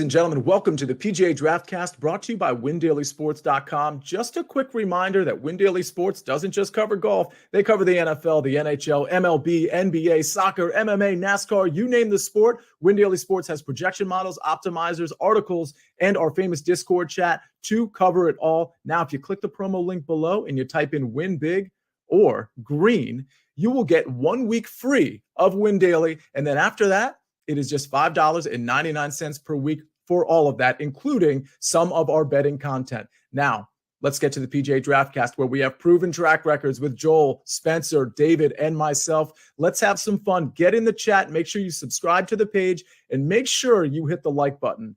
and gentlemen, welcome to the PGA Draft Cast, brought to you by WinDailySports.com. Just a quick reminder that WinDaily Sports doesn't just cover golf. They cover the NFL, the NHL, MLB, NBA, soccer, MMA, NASCAR, you name the sport. WinDaily Sports has projection models, optimizers, articles, and our famous Discord chat to cover it all. Now, if you click the promo link below and you type in Win Big or Green, you will get 1 week free of Win Daily. And then after that, it is just $5.99 per week for all of that, including some of our betting content. Now, let's get to the PGA Draft Cast, where we have proven track records with Joel, Spencer, David, and myself. Let's have some fun. Get in the chat. Make sure you subscribe to the page, and make sure you hit the like button.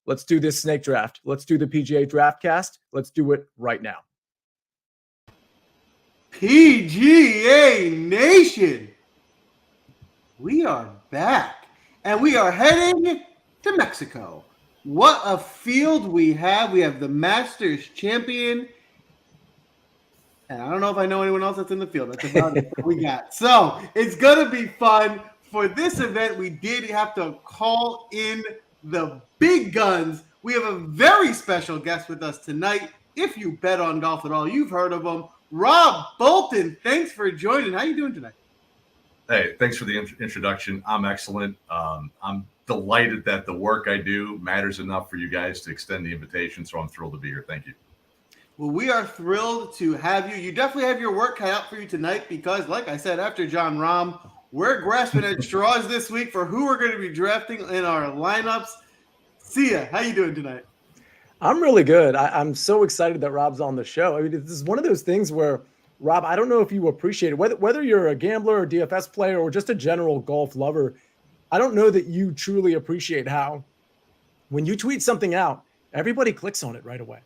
Let's do this snake draft. Let's do the PGA Draft Cast. Let's do it right now. PGA Nation, we are back. And we are heading to Mexico. What a field we have. We have the Masters champion. And I don't know if I know anyone else that's in the field. That's about it we got. So it's going to be fun. For this event, we did have to call in the big guns. We have a very special guest with us tonight. If you bet on golf at all, you've heard of him. Rob Bolton, thanks for joining. How are you doing tonight? Hey, thanks for the introduction. I'm excellent. I'm delighted that the work I do matters enough for you guys to extend the invitation, so I'm thrilled to be here. Thank you. Well, we are thrilled to have you. You definitely have your work cut out for you tonight because, like I said, after Jon Rahm, we're grasping at straws this week for who we're going to be drafting in our lineups. Sia, how you doing tonight? I'm really good. I'm so excited that Rob's on the show. I mean, this is one of those things where, Rob, I don't know if you appreciate it, whether you're a gambler or DFS player or just a general golf lover. I don't know that you truly appreciate how when you tweet something out, everybody clicks on it right away.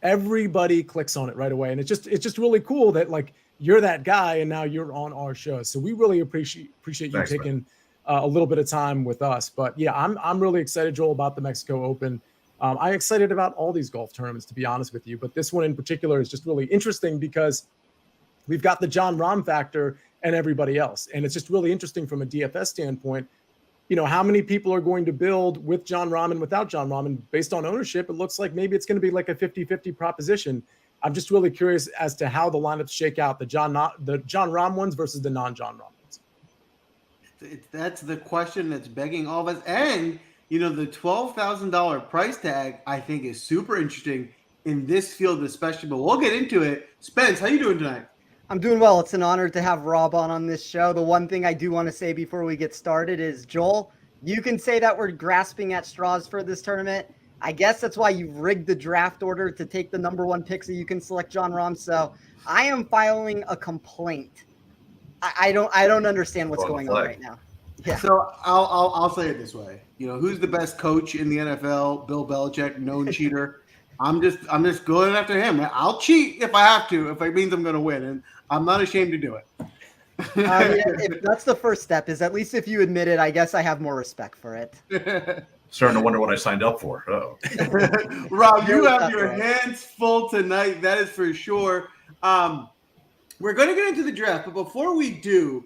Everybody clicks on it right away. And it's just really cool that like you're that guy and now you're on our show. So we really appreciate you taking a little bit of time with us. But yeah, I'm really excited, Joel, about the Mexico Open. I'm excited about all these golf tournaments, to be honest with you. But this one in particular is just really interesting because we've got the Jon Rahm factor and everybody else. And it's just really interesting from a DFS standpoint, you know, how many people are going to build with Jon Rahm and without Jon Rahm. And based on ownership, it looks like maybe it's going to be like a 50-50 proposition. I'm just really curious as to how the lineups shake out, the Jon Rahm ones versus the non-Jon Rahm ones. That's the question that's begging all of us. And, you know, the $12,000 price tag, I think, is super interesting in this field especially. But we'll get into it. Spence, how you doing tonight? I'm doing well. It's an honor to have Rob on this show. The one thing I do want to say before we get started is, Joel, you can say that we're grasping at straws for this tournament. I guess that's why you've rigged the draft order to take the number one pick so you can select Jon Rahm. So I am filing a complaint. I don't understand what's going on right now. Yeah. So I'll say it this way. You know, who's the best coach in the NFL? Bill Belichick, known cheater. I'm just going after him. I'll cheat if I have to, if it means I'm going to win, and I'm not ashamed to do it. If that's the first step, is at least if you admit it, I guess I have more respect for it. Starting to wonder what I signed up for. Oh, Rob, you have your hands full tonight. That is for sure. We're going to get into the draft, but before we do,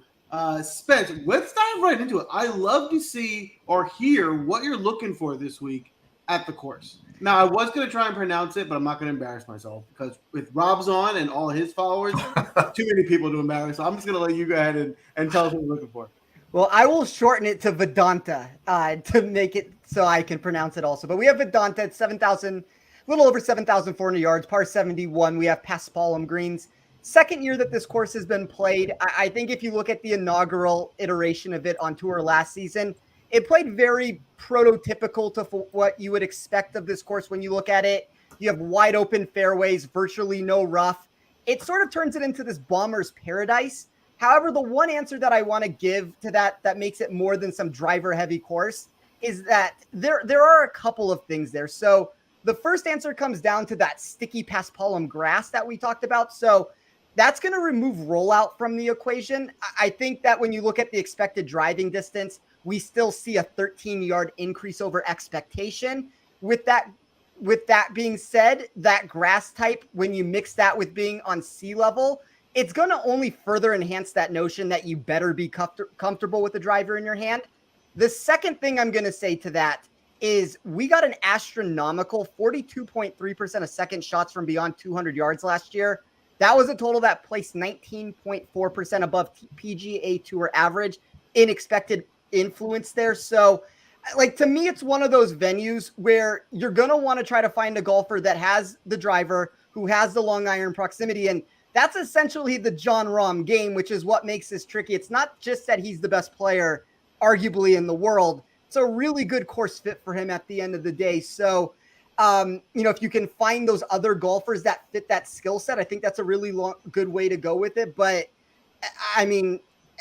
Spence, let's dive right into it. I love to see or hear what you're looking for this week at the course. Now, I was going to try and pronounce it, but I'm not going to embarrass myself because with Rob's on and all his followers, too many people to embarrass. So I'm just going to let you go ahead and tell us what you're looking for. Well, I will shorten it to Vedanta to make it so I can pronounce it also. But we have Vedanta at 7,000, a little over 7,400 yards, par 71. We have Paspalum greens. Second year that this course has been played. I think if you look at the inaugural iteration of it on tour last season, it played very prototypical to what you would expect of this course when you look at it. You have wide open fairways, virtually no rough. It sort of turns it into this bomber's paradise. However, the one answer that I want to give to that makes it more than some driver heavy course is that there are a couple of things there. So the first answer comes down to that sticky Paspalum grass that we talked about. So that's going to remove rollout from the equation. I think that when you look at the expected driving distance, we still see a 13-yard increase over expectation. With that being said, that grass type, when you mix that with being on sea level, it's going to only further enhance that notion that you better be comfortable with the driver in your hand. The second thing I'm going to say to that is we got an astronomical 42.3% of second shots from beyond 200 yards last year. That was a total that placed 19.4% above PGA Tour average in expected influence there. So, like, to me, it's one of those venues where you're going to want to try to find a golfer that has the driver, who has the long iron proximity. And that's essentially the Jon Rahm game, which is what makes this tricky. It's not just that he's the best player, arguably, in the world. It's a really good course fit for him at the end of the day. So, if you can find those other golfers that fit that skill set, I think that's a really good way to go with it. But I mean,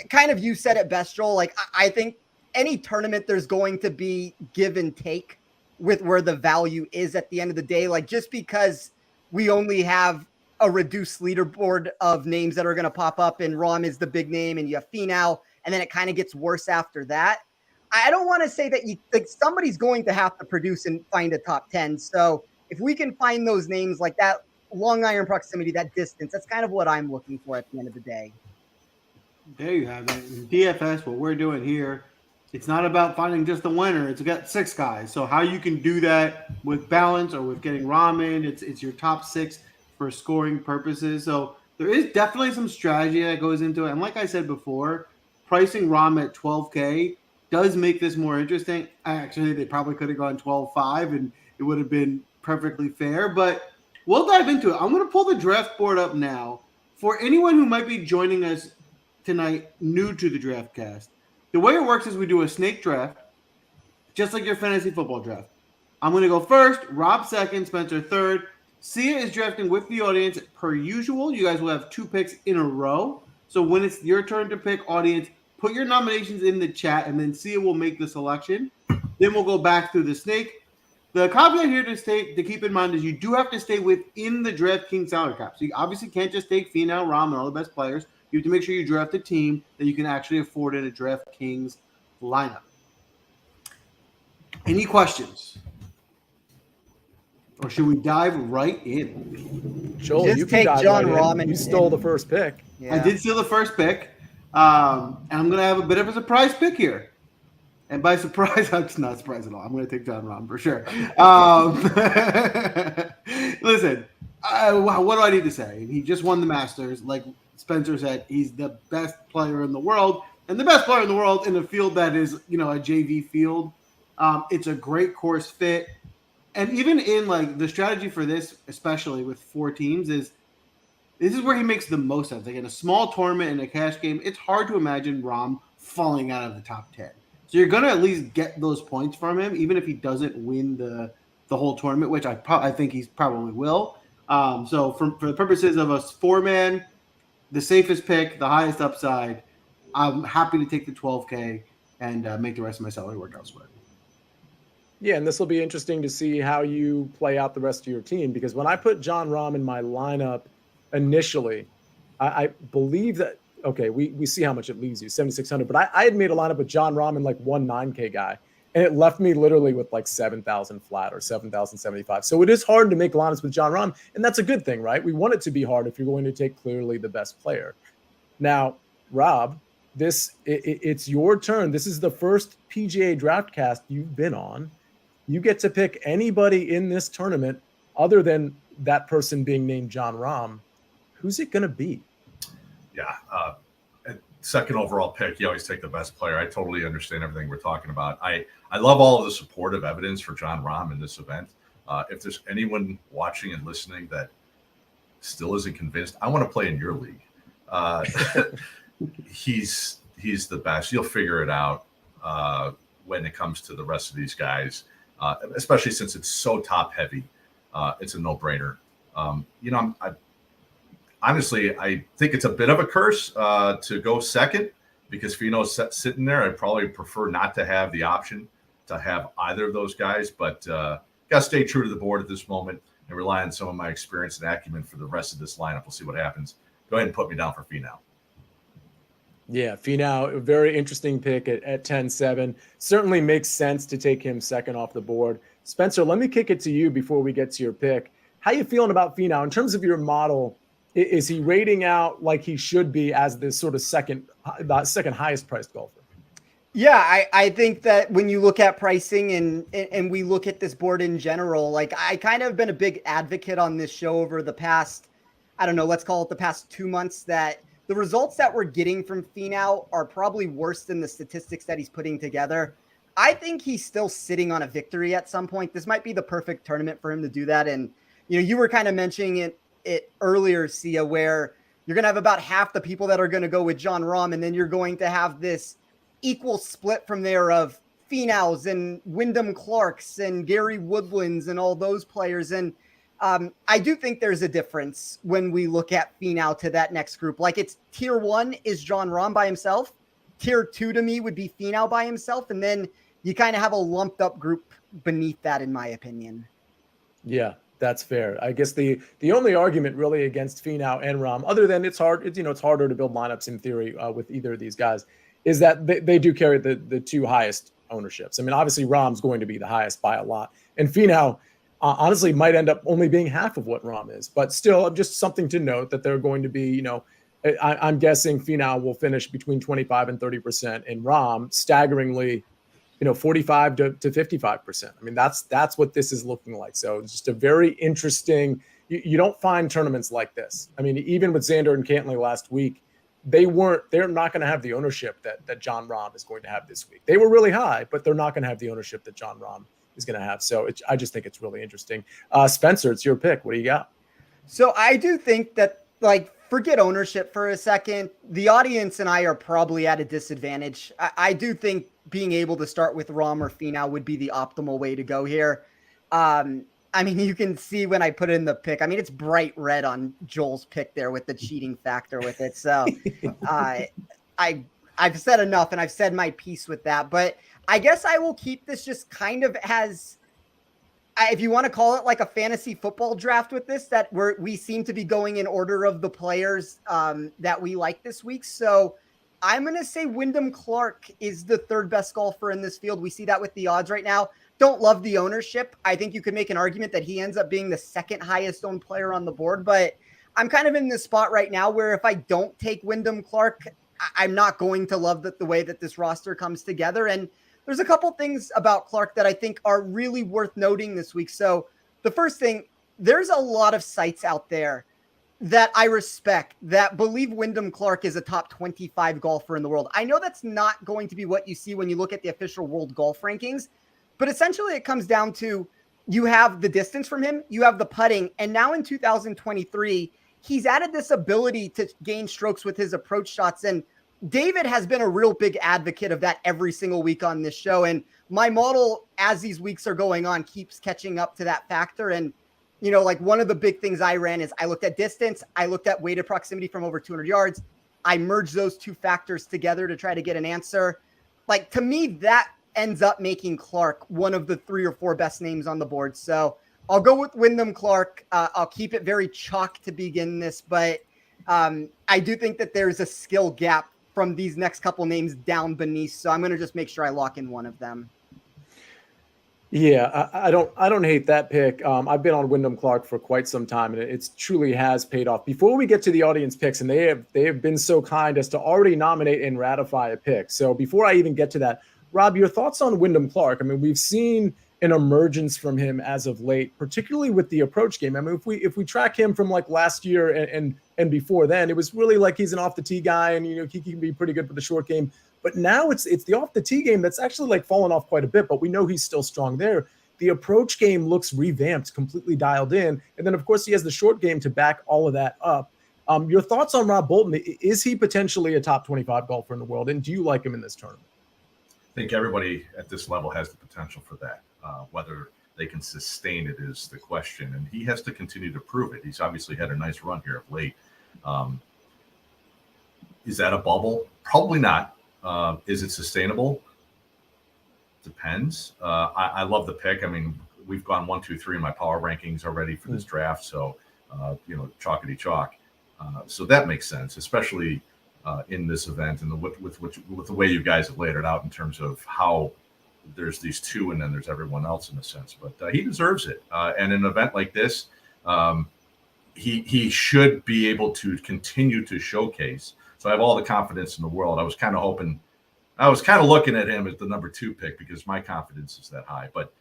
kind of you said it best, Joel. Like, I think any tournament, there's going to be give and take with where the value is at the end of the day. Like, just because we only have a reduced leaderboard of names that are going to pop up and Rahm is the big name and you have Finau, and then it kind of gets worse after that. I don't want to say that somebody's going to have to produce and find a top 10. So if we can find those names like that, long iron proximity, that distance, that's kind of what I'm looking for at the end of the day. There you have it. In DFS, what we're doing here, it's not about finding just the winner. It's got 6 guys. So how you can do that with balance or with getting Rahm in, it's your top 6 for scoring purposes. So there is definitely some strategy that goes into it. And like I said before, pricing Rahm at $12K does make this more interesting. Actually, they probably could have gone 12.5 and it would have been perfectly fair. But we'll dive into it. I'm going to pull the draft board up now. For anyone who might be joining us tonight new to the DraftCast, the way it works is we do a snake draft, just like your fantasy football draft. I'm going to go first, Rob second, Spencer third. Sia is drafting with the audience per usual. You guys will have 2 picks in a row. So when it's your turn to pick, audience, put your nominations in the chat, and then Sia will make the selection. Then we'll go back through the snake. The caveat here to keep in mind is you do have to stay within the DraftKings salary cap. So you obviously can't just take Finau, Rahm, and all the best players. You have to make sure you draft a team that you can actually afford in a DraftKings lineup. Any questions? Or should we dive right in? Joel, Just you can take dive Jon right in. Rahm and- You stole the first pick. Yeah. I did steal the first pick. And I'm going to have a bit of a surprise pick here. And by surprise, I'm just not surprised at all. I'm going to take Jon Rahm for sure. Listen, what do I need to say? He just won the Masters. Like Spencer said, he's the best player in the world. And the best player in the world in a field that is, a JV field. It's a great course fit. And even in like the strategy for this, especially with 4 teams, this is where he makes the most sense. Like in a small tournament in a cash game, it's hard to imagine Rahm falling out of the top 10. So you're going to at least get those points from him, even if he doesn't win the whole tournament, which I think he probably will. So for the purposes of a 4-man, the safest pick, the highest upside, I'm happy to take the 12K and make the rest of my salary work elsewhere. Yeah, and this will be interesting to see how you play out the rest of your team, because when I put Jon Rahm in my lineup initially, I believe that, okay, we see how much it leaves you, 7,600, but I had made a lineup with Jon Rahm and like 9K guy, and it left me literally with like 7,000 flat or 7,075. So it is hard to make lineups with Jon Rahm, and that's a good thing, right? We want it to be hard if you're going to take clearly the best player. Now, Rob, it's your turn. This is the first PGA DraftCast you've been on. You get to pick anybody in this tournament other than that person being named Jon Rahm. Who's it going to be? Yeah. Second overall pick, you always take the best player. I totally understand everything we're talking about. I love all of the supportive evidence for Jon Rahm in this event. If there's anyone watching and listening that still isn't convinced, I want to play in your league. He's the best. You'll figure it out when it comes to the rest of these guys. Especially since it's so top heavy, it's a no-brainer. Honestly, I think it's a bit of a curse to go second, because Finau's sitting there. I'd probably prefer not to have the option to have either of those guys, but got to stay true to the board at this moment and rely on some of my experience and acumen for the rest of this lineup. We'll see what happens. Go ahead and put me down for Finau. Yeah, Finau, a very interesting pick at 10-7. Certainly makes sense to take him second off the board. Spencer, let me kick it to you before we get to your pick. How you feeling about Finau? In terms of your model, is he rating out like he should be as this sort of second highest priced golfer? Yeah, I think that when you look at pricing and we look at this board in general, like I kind of been a big advocate on this show over the past, I don't know, let's call it the past 2 months, that the results that we're getting from Finau are probably worse than the statistics that he's putting together. I think he's still sitting on a victory at some point. This might be the perfect tournament for him to do that. And, you were kind of mentioning it earlier, Sia, where you're going to have about half the people that are going to go with Jon Rahm, and then you're going to have this equal split from there of Finaus and Wyndham Clarks and Gary Woodlands and all those players. And I do think there's a difference when we look at Finau to that next group. Like, it's tier 1 is Jon Rahm by himself. Tier 2 to me would be Finau by himself. And then you kind of have a lumped up group beneath that, in my opinion. Yeah, that's fair. I guess the only argument really against Finau and Rahm, other than it's harder to build lineups in theory with either of these guys, is that they do carry the two highest ownerships. I mean, obviously Rahm's going to be the highest by a lot, and Finau honestly might end up only being half of what Rahm is, but still just something to note that they're going to be, I'm guessing Finau will finish between 25 and 30%, and Rahm staggeringly, 45 to 55%. I mean, that's what this is looking like. So it's just a very interesting, you don't find tournaments like this. I mean, even with Xander and Cantlay last week, they're not going to have the ownership that Jon Rahm is going to have this week. They were really high, but they're not going to have the ownership that Jon Rahm is going to have. So I just think it's really interesting. Spencer, it's your pick. What do you got? So I do think that, like, forget ownership for a second. The audience and I are probably at a disadvantage. I do think being able to start with Rahm or Finau would be the optimal way to go here. I mean, you can see when I put in the pick, I mean, it's bright red on Joel's pick there with the cheating factor with it. So I've said enough, and I've said my piece with that. But I guess I will keep this just kind of as, if you want to call it like a fantasy football draft with this, that we seem to be going in order of the players that we like this week. So I'm going to say Wyndham Clark is the third best golfer in this field. We see that with the odds right now. Don't love the ownership. I think you could make an argument that he ends up being the second highest owned player on the board, but I'm kind of in this spot right now where if I don't take Wyndham Clark, I'm not going to love the way that this roster comes together. And there's a couple things about Clark that I think are really worth noting this week. So the first thing, there's a lot of sites out there that I respect that believe Wyndham Clark is a top 25 golfer in the world. I know that's not going to be what you see when you look at the official world golf rankings, but essentially it comes down to, you have the distance from him, you have the putting, and now in 2023, he's added this ability to gain strokes with his approach shots. And David has been a real big advocate of that every single week on this show. And my model, as these weeks are going on, keeps catching up to that factor. And, like one of the big things I ran is I looked at distance, I looked at weighted proximity from over 200 yards. I merged those two factors together to try to get an answer. Like, to me, that ends up making Clark one of the 3 or 4 best names on the board. So I'll go with Wyndham Clark. I'll keep it very chalk to begin this, but I do think that there's a skill gap from these next couple names down beneath. So I'm going to just make sure I lock in one of them. Yeah, I don't hate that pick. I've been on Wyndham Clark for quite some time, and it truly has paid off. Before we get to the audience picks, and they have been so kind as to already nominate and ratify a pick. So before I even get to that, Rob, your thoughts on Wyndham Clark? I mean, we've seen an emergence from him as of late, particularly with the approach game. I mean, if we track him from like last year and before then, it was really like he's an off the tee guy, and he can be pretty good for the short game. But now it's the off the tee game that's actually like fallen off quite a bit, but we know he's still strong there. The approach game looks revamped, completely dialed in. And then, of course, he has the short game to back all of that up. Your thoughts on Rob Bolton? Is he potentially a top 25 golfer in the world? And do you like him in this tournament? I think everybody at this level has the potential for that. Whether they can sustain it is the question. And he has to continue to prove it. He's obviously had a nice run here of late. Is that a bubble? Probably not. Is it sustainable? Depends. I love the pick. I mean, we've gone 1, 2, 3 in my power rankings already for this draft. So, chalkity chalk. So that makes sense, especially in this event and with the way you guys have laid it out in terms of how there's these two and then there's everyone else in a sense. But he deserves it. And in an event like this, he should be able to continue to showcase. So I have all the confidence in the world. I was kind of hoping I was kind of looking at him as the number 2 pick because my confidence is that high. But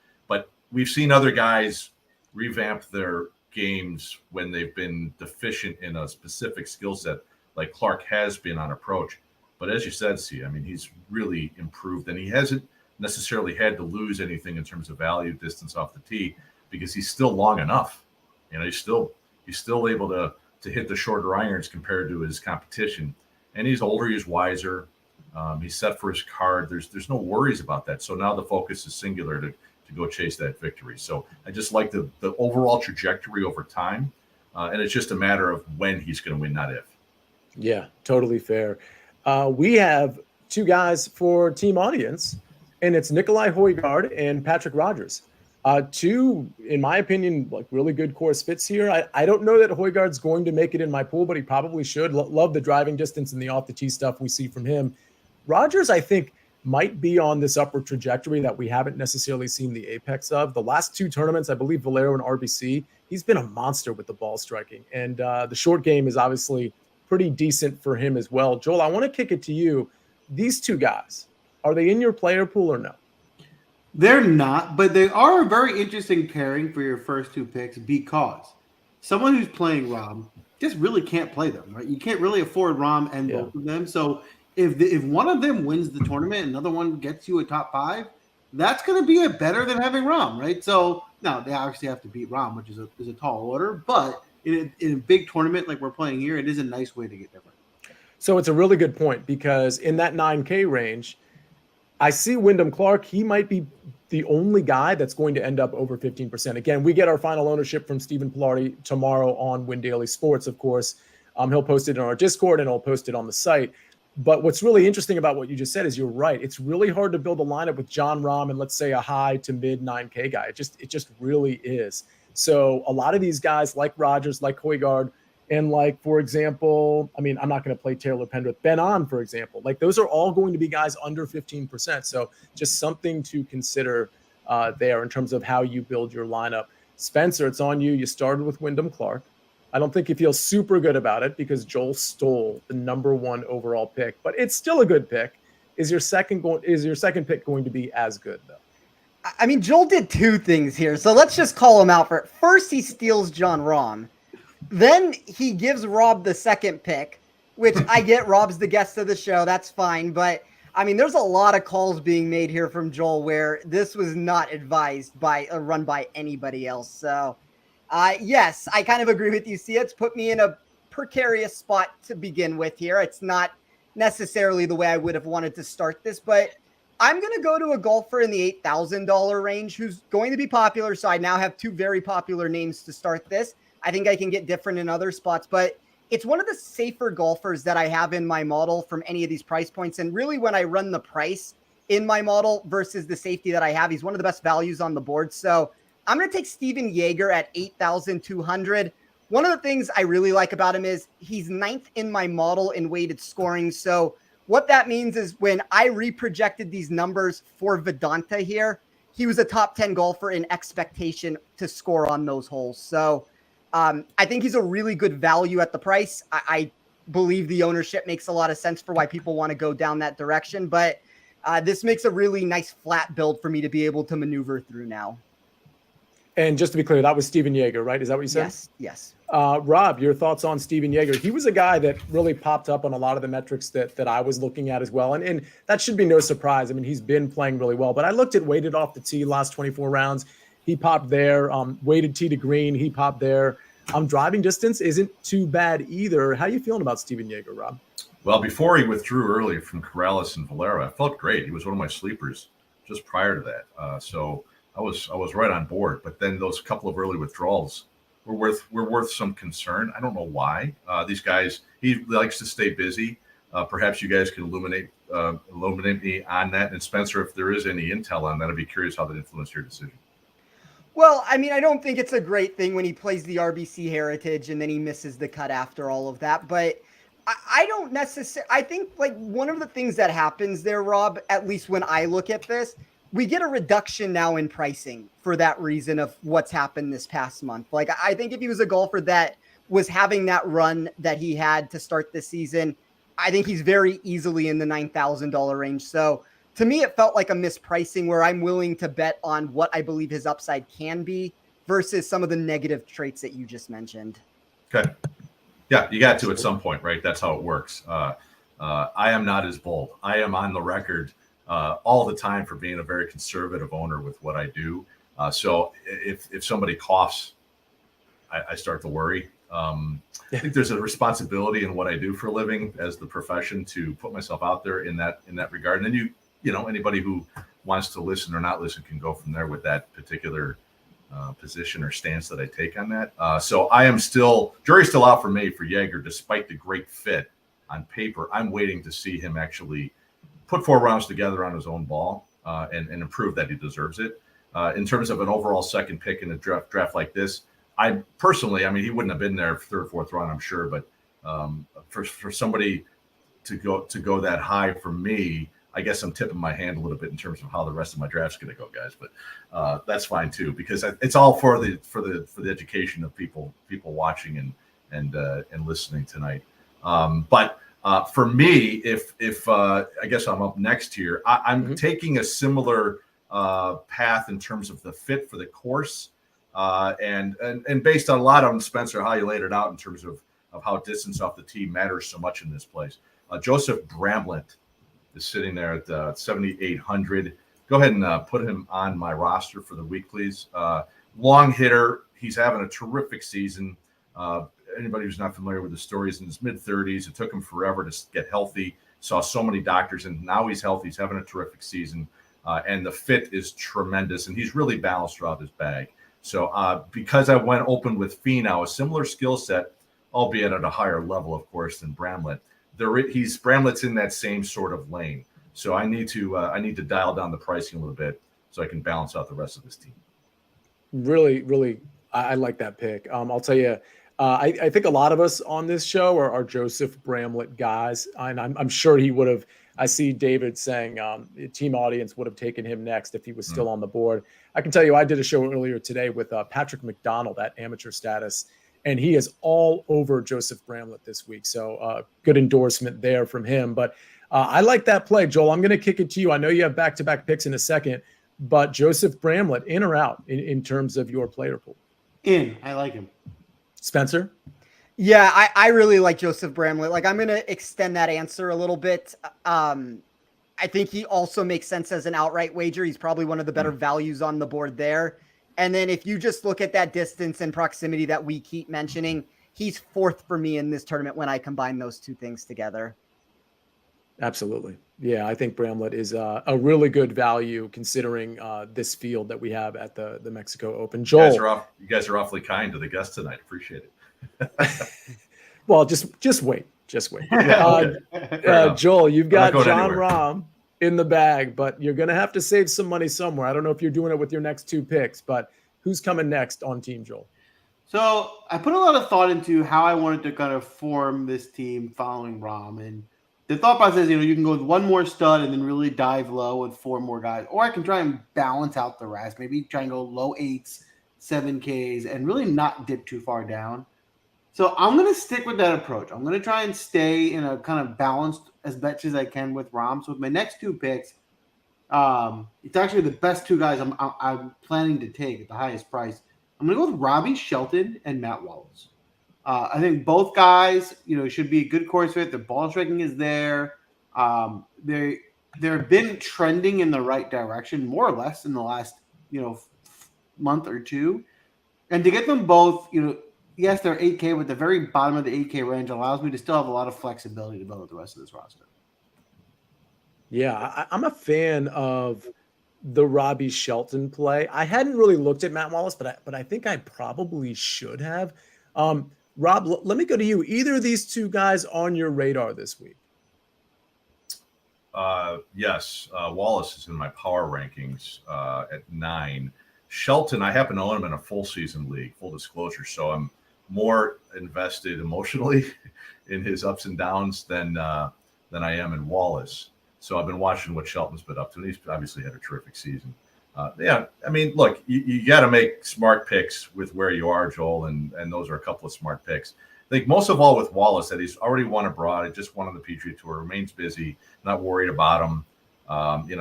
we've seen other guys revamp their games when they've been deficient in a specific skill set, like Clark has been on approach. But as you said, I mean, he's really improved, and he hasn't necessarily had to lose anything in terms of value distance off the tee because he's still long enough. You know, he's still able to hit the shorter irons compared to his competition. And he's older, he's wiser. He's set for his card. There's no worries about that. So now the focus is singular to go chase that victory. So I just like the overall trajectory over time. And it's just a matter of when he's going to win, not if. Yeah, totally fair. We have 2 guys for team audience, and it's Nikolai Højgaard and Patrick Rodgers. 2, in my opinion, like really good course fits here. I don't know that Højgaard's going to make it in my pool, but he probably should. Love the driving distance and the off the tee stuff we see from him. Rodgers, I think, might be on this upward trajectory that we haven't necessarily seen the apex of. The last 2 tournaments, I believe Valero and RBC, he's been a monster with the ball striking. And the short game is obviously pretty decent for him as well. Joel, I want to kick it to you. These 2 guys, are they in your player pool or no? They're not, but they are a very interesting pairing for your first 2 picks because someone who's playing Rom just really can't play them, right? You can't really afford Rom and both of them. So if one of them wins the tournament, another one gets you a top 5, that's going to be better than having Rom, right? So now they obviously have to beat Rom, which is a tall order, but in a big tournament like we're playing here, it is a nice way to get different. So it's a really good point because in that 9K range, I see Wyndham Clark. He might be the only guy that's going to end up over 15%. Again, we get our final ownership from Stephen Pilardi tomorrow on WinDaily Sports, of course. He'll post it in our Discord and he'll post it on the site. But what's really interesting about what you just said is you're right. It's really hard to build a lineup with Jon Rahm and let's say a high to mid 9K guy. It just really is. So a lot of these guys like Rodgers, like Højgaard, and like, for example, I mean, I'm not going to play Taylor Pendrith, Ben On, for example, like those are all going to be guys under 15%. So just something to consider there in terms of how you build your lineup. Spencer, it's on you. You started with Wyndham Clark. I don't think you feel super good about it because Joel stole the number 1 overall pick, but it's still a good pick. Is your second pick going to be as good though? I mean, Joel did 2 things here, so let's just call him out for it. First, he steals Jon Rahm. Then he gives Rob the second pick, which I get. Rob's the guest of the show. That's fine. But, I mean, there's a lot of calls being made here from Joel where this was not advised by run by anybody else. So, yes, I kind of agree with you. See, it's put me in a precarious spot to begin with here. It's not necessarily the way I would have wanted to start this, but I'm going to go to a golfer in the $8,000 range who's going to be popular. So I now have 2 very popular names to start this. I think I can get different in other spots, but it's one of the safer golfers that I have in my model from any of these price points. And really when I run the price in my model versus the safety that I have, he's one of the best values on the board. So I'm going to take Steven Jaeger at 8,200. One of the things I really like about him is he's 9th in my model in weighted scoring. So what that means is when I reprojected these numbers for Vedanta here, he was a top 10 golfer in expectation to score on those holes. So I think he's a really good value at the price. I believe the ownership makes a lot of sense for why people want to go down that direction. But this makes a really nice flat build for me to be able to maneuver through now. And just to be clear, that was Steven Jaeger, right? Is that what you said? Yes. Rob, your thoughts on Steven Jaeger? He was a guy that really popped up on a lot of the metrics that I was looking at as well. And that should be no surprise. I mean, he's been playing really well. But I looked at weighted off the tee last 24 rounds. He popped there. Weighted tee to green, he popped there. Driving distance isn't too bad either. How are you feeling about Steven Jaeger, Rob? Well, before he withdrew early from Corrales and Valero, I felt great. He was one of my sleepers just prior to that. So I was right on board. But then those couple of early withdrawals were worth some concern. I don't know why. These guys, he likes to stay busy. Perhaps you guys can illuminate me on that. And Spencer, if there is any intel on that, I'd be curious how that influenced your decision. Well, I mean, I don't think it's a great thing when he plays the RBC Heritage and then he misses the cut after all of that. But I don't necessarily, I think like one of the things that happens there, Rob, at least when I look at this, we get a reduction now in pricing for that reason of what's happened this past month. Like, I think if he was a golfer that was having that run that he had to start the season, I think he's very easily in the $9,000 range. So to me, it felt like a mispricing where I'm willing to bet on what I believe his upside can be versus some of the negative traits that you just mentioned. Okay. Yeah, you got to at some point, right? That's how it works. I am not as bold. I am on the record all the time for being a very conservative owner with what I do. So if somebody coughs, I start to worry. I think there's a responsibility in what I do for a living as the profession to put myself out there in that regard. And then you know, anybody who wants to listen or not listen can go from there with that particular position or stance that I take on that. So I am jury's still out for me for Jaeger, despite the great fit on paper. I'm waiting to see him actually put 4 rounds together on his own ball and improve that he deserves it. In terms of an overall second pick in a draft like this, I personally, I mean, he wouldn't have been there 3rd or 4th round, I'm sure, but for somebody to go that high for me, I guess I'm tipping my hand a little bit in terms of how the rest of my draft's going to go, guys. But that's fine too, because it's all for the education of people watching and listening tonight. But for me, if I guess I'm up next here, I'm taking a similar path in terms of the fit for the course, and based on a lot on Spencer, how you laid it out in terms of how distance off the tee matters so much in this place. Joseph Bramlett is sitting there at 7,800. Go ahead and put him on my roster for the week, please. Long hitter. He's having a terrific season. Anybody who's not familiar with the story, he's in his mid-30s. It took him forever to get healthy. Saw so many doctors, and now he's healthy. He's having a terrific season, and the fit is tremendous, and he's really balanced throughout his bag. So because I went open with Finau, a similar skill set, albeit at a higher level, of course, than Bramlett, Bramlett's in that same sort of lane. So I need to dial down the pricing a little bit so I can balance out the rest of this team. Really, really, I like that pick. I'll tell you, I think a lot of us on this show are Joseph Bramlett guys, and I'm sure he would have. I see David saying the team audience would have taken him next if he was still on the board. I can tell you, I did a show earlier today with Patrick McDonald at Amateur Status, and he is all over Joseph Bramlett this week. So good endorsement there from him. But I like that play, Joel. I'm going to kick it to you. I know you have back-to-back picks in a second, but Joseph Bramlett, in or out in terms of your player pool? In. I like him. Spencer? Yeah, I really like Joseph Bramlett. Like, I'm going to extend that answer a little bit. I think he also makes sense as an outright wager. He's probably one of the better values on the board there. And then if you just look at that distance and proximity that we keep mentioning, he's 4th for me in this tournament when I combine those two things together. Absolutely. Yeah, I think Bramlett is a really good value considering this field that we have at the Mexico Open. Joel, you guys are awfully kind to the guests tonight. Appreciate it. Well, just wait. Okay. Joel, you've got John anywhere. Rahm in the bag, but you're going to have to save some money somewhere. I don't know if you're doing it with your next 2 picks, but who's coming next on Team Joel? So I put a lot of thought into how I wanted to kind of form this team following Rahm. And the thought process is, you can go with 1 more stud and then really dive low with 4 more guys. Or I can try and balance out the rest. Maybe try and go low 8s, 7Ks, and really not dip too far down. So I'm going to stick with that approach. I'm going to try and stay in a kind of balanced as much as I can with Rahm. So with my next 2 picks, it's actually the best 2 guys I'm planning to take at the highest price. I'm going to go with Robbie Shelton and Matt Wallace. I think both guys, should be a good course fit. Their ball striking is there. They've been trending in the right direction, more or less, in the last, month or 2. And to get them both, yes, they're 8K, but the very bottom of the 8K range allows me to still have a lot of flexibility to build out the rest of this roster. Yeah, I'm a fan of the Robbie Shelton play. I hadn't really looked at Matt Wallace, but I think I probably should have. Rob, let me go to you. Either of these 2 guys on your radar this week? Yes. Wallace is in my power rankings at 9. Shelton, I happen to own him in a full season league, full disclosure. So I'm more invested emotionally in his ups and downs than I am in Wallace. So I've been watching what Shelton's been up to. And he's obviously had a terrific season. Yeah, I mean, look, you got to make smart picks with where you are, Joel, and those are a couple of smart picks. think most of all with Wallace that he's already won abroad. He just won on the PGA Tour, remains busy, not worried about him.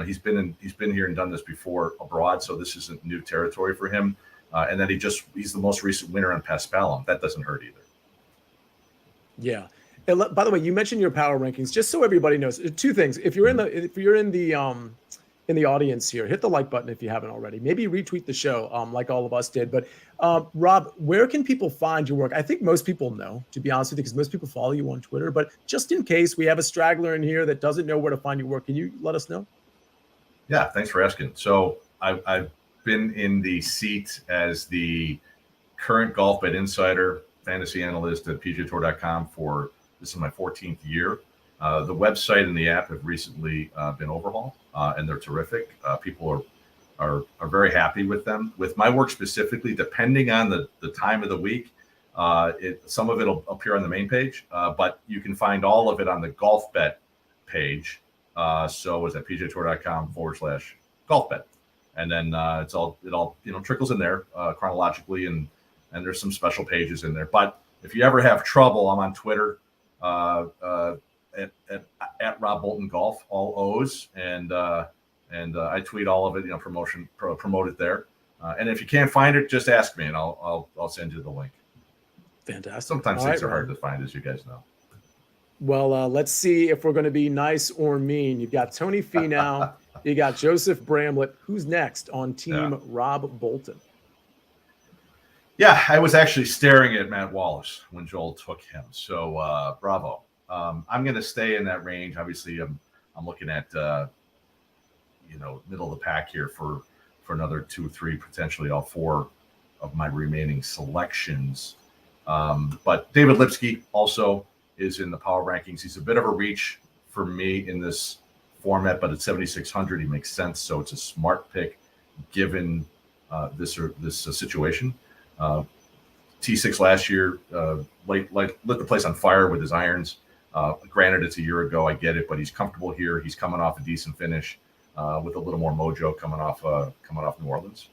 He's been here and done this before abroad, so this isn't new territory for him. And then he's the most recent winner on Paspalum. That doesn't hurt either. Yeah. And by the way, you mentioned your power rankings. Just so everybody knows, two things. If you're in the audience here, hit the like button if you haven't already. Maybe retweet the show, like all of us did. But Rob, where can people find your work? I think most people know, to be honest with you, because most people follow you on Twitter. But just in case we have a straggler in here that doesn't know where to find your work, can you let us know? Yeah, thanks for asking. So I've been in the seat as the current golf bet insider, fantasy analyst at PGAtour.com for this is my 14th year. The website and the app have recently been overhauled, and they're terrific. People are very happy with them. With my work specifically, depending on the time of the week, some of it will appear on the main page, but you can find all of it on the golf bet page. So it's at PGAtour.com/golf bet. And then it all trickles in there chronologically, and there's some special pages in there. But if you ever have trouble, I'm on Twitter at Rob Bolton Golf, all O's, and I tweet all of it, promote it there. And if you can't find it, just ask me, and I'll send you the link. Fantastic. Sometimes things are hard to find, as you guys know. Well, let's see if we're going to be nice or mean. You've got Tony Finau. You got Joseph Bramlett. Who's next on Team Rob Bolton? Yeah, I was actually staring at Matt Wallace when Joel took him. So bravo. I'm going to stay in that range. Obviously, I'm looking at middle of the pack here for another 2 or 3, potentially all 4 of my remaining selections. But David Lipsky also is in the power rankings. He's a bit of a reach for me in this format, but at 7,600, he makes sense. So it's a smart pick given this situation. T6 last year lit the place on fire with his irons. Granted, it's a year ago. I get it, but he's comfortable here. He's coming off a decent finish with a little more mojo coming off New Orleans.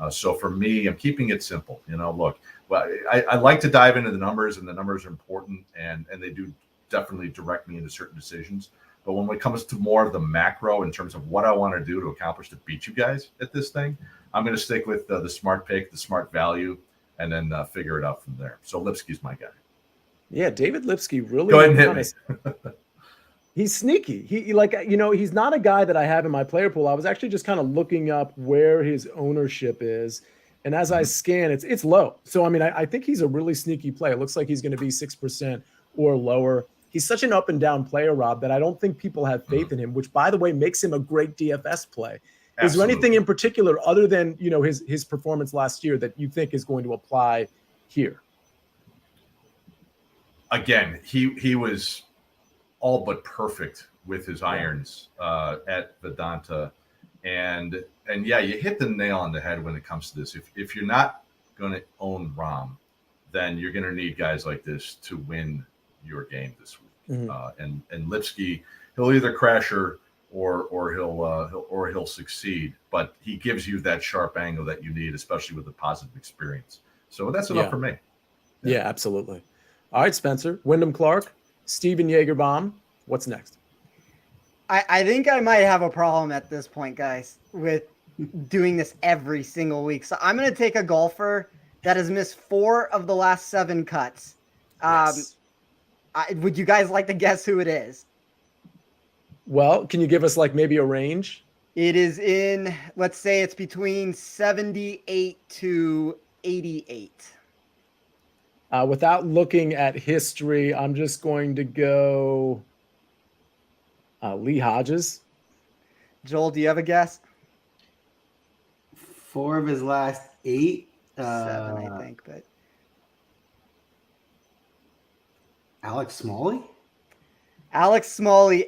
So for me, I'm keeping it simple. Look, I like to dive into the numbers, and the numbers are important, and they do definitely direct me into certain decisions. But when it comes to more of the macro in terms of what I want to do to accomplish to beat you guys at this thing, I'm going to stick with the smart pick, the smart value, and then figure it out from there. So Lipsky's my guy. Yeah, David Lipsky really. Go ahead and hit me. He's sneaky. He's not a guy that I have in my player pool. I was actually just kind of looking up where his ownership is. And as I scan, it's low. So, I think he's a really sneaky play. It looks like he's going to be 6% or lower. He's such an up and down player, Rob, that I don't think people have faith in him, which, by the way, makes him a great DFS play. Absolutely. Is there anything in particular other than, his performance last year that you think is going to apply here? Again, he was all but perfect with his irons at Vedanta. And yeah, you hit the nail on the head when it comes to this. If you're not going to own Rahm, then you're going to need guys like this to win your game this week. Mm-hmm. And Lipsky, he'll either crash or he'll succeed, but he gives you that sharp angle that you need, especially with the positive experience. So that's enough for me. Yeah, absolutely. All right, Spencer, Wyndham Clark, Steven Jagerbaum. What's next? I think I might have a problem at this point, guys, with doing this every single week. So I'm going to take a golfer that has missed 4 of the last 7 cuts. Yes. Would you guys like to guess who it is? Well, can you give us maybe a range? It is in, let's say it's between 78 to 88. Without looking at history, I'm just going to go Lee Hodges. Joel, do you have a guess? 4 of his last 8. 7, I think, but Alex Smalley? Alex Smalley,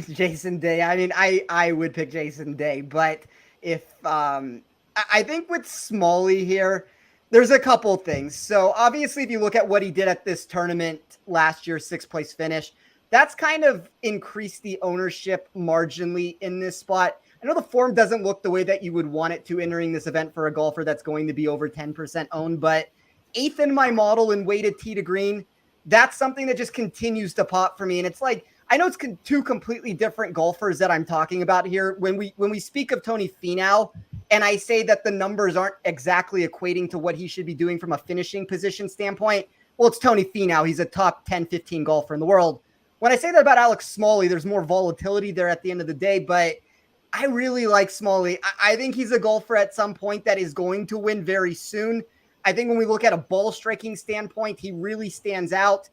Jason Day. I would pick Jason Day, but if I think with Smalley here, there's a couple things. So obviously, if you look at what he did at this tournament last year, 6th place finish, that's kind of increased the ownership marginally in this spot. I know the form doesn't look the way that you would want it to entering this event for a golfer that's going to be over 10% owned, but 8th in my model in weighted tee to green, that's something that just continues to pop for me. And it's like, I know it's two completely different golfers that I'm talking about here. When we speak of Tony Finau, and I say that the numbers aren't exactly equating to what he should be doing from a finishing position standpoint, well, it's Tony Finau. He's a top 10, 15 golfer in the world. When I say that about Alex Smalley, there's more volatility there at the end of the day, but I really like Smalley. I think he's a golfer at some point that is going to win very soon. I think when we look at a ball striking standpoint, he really stands out.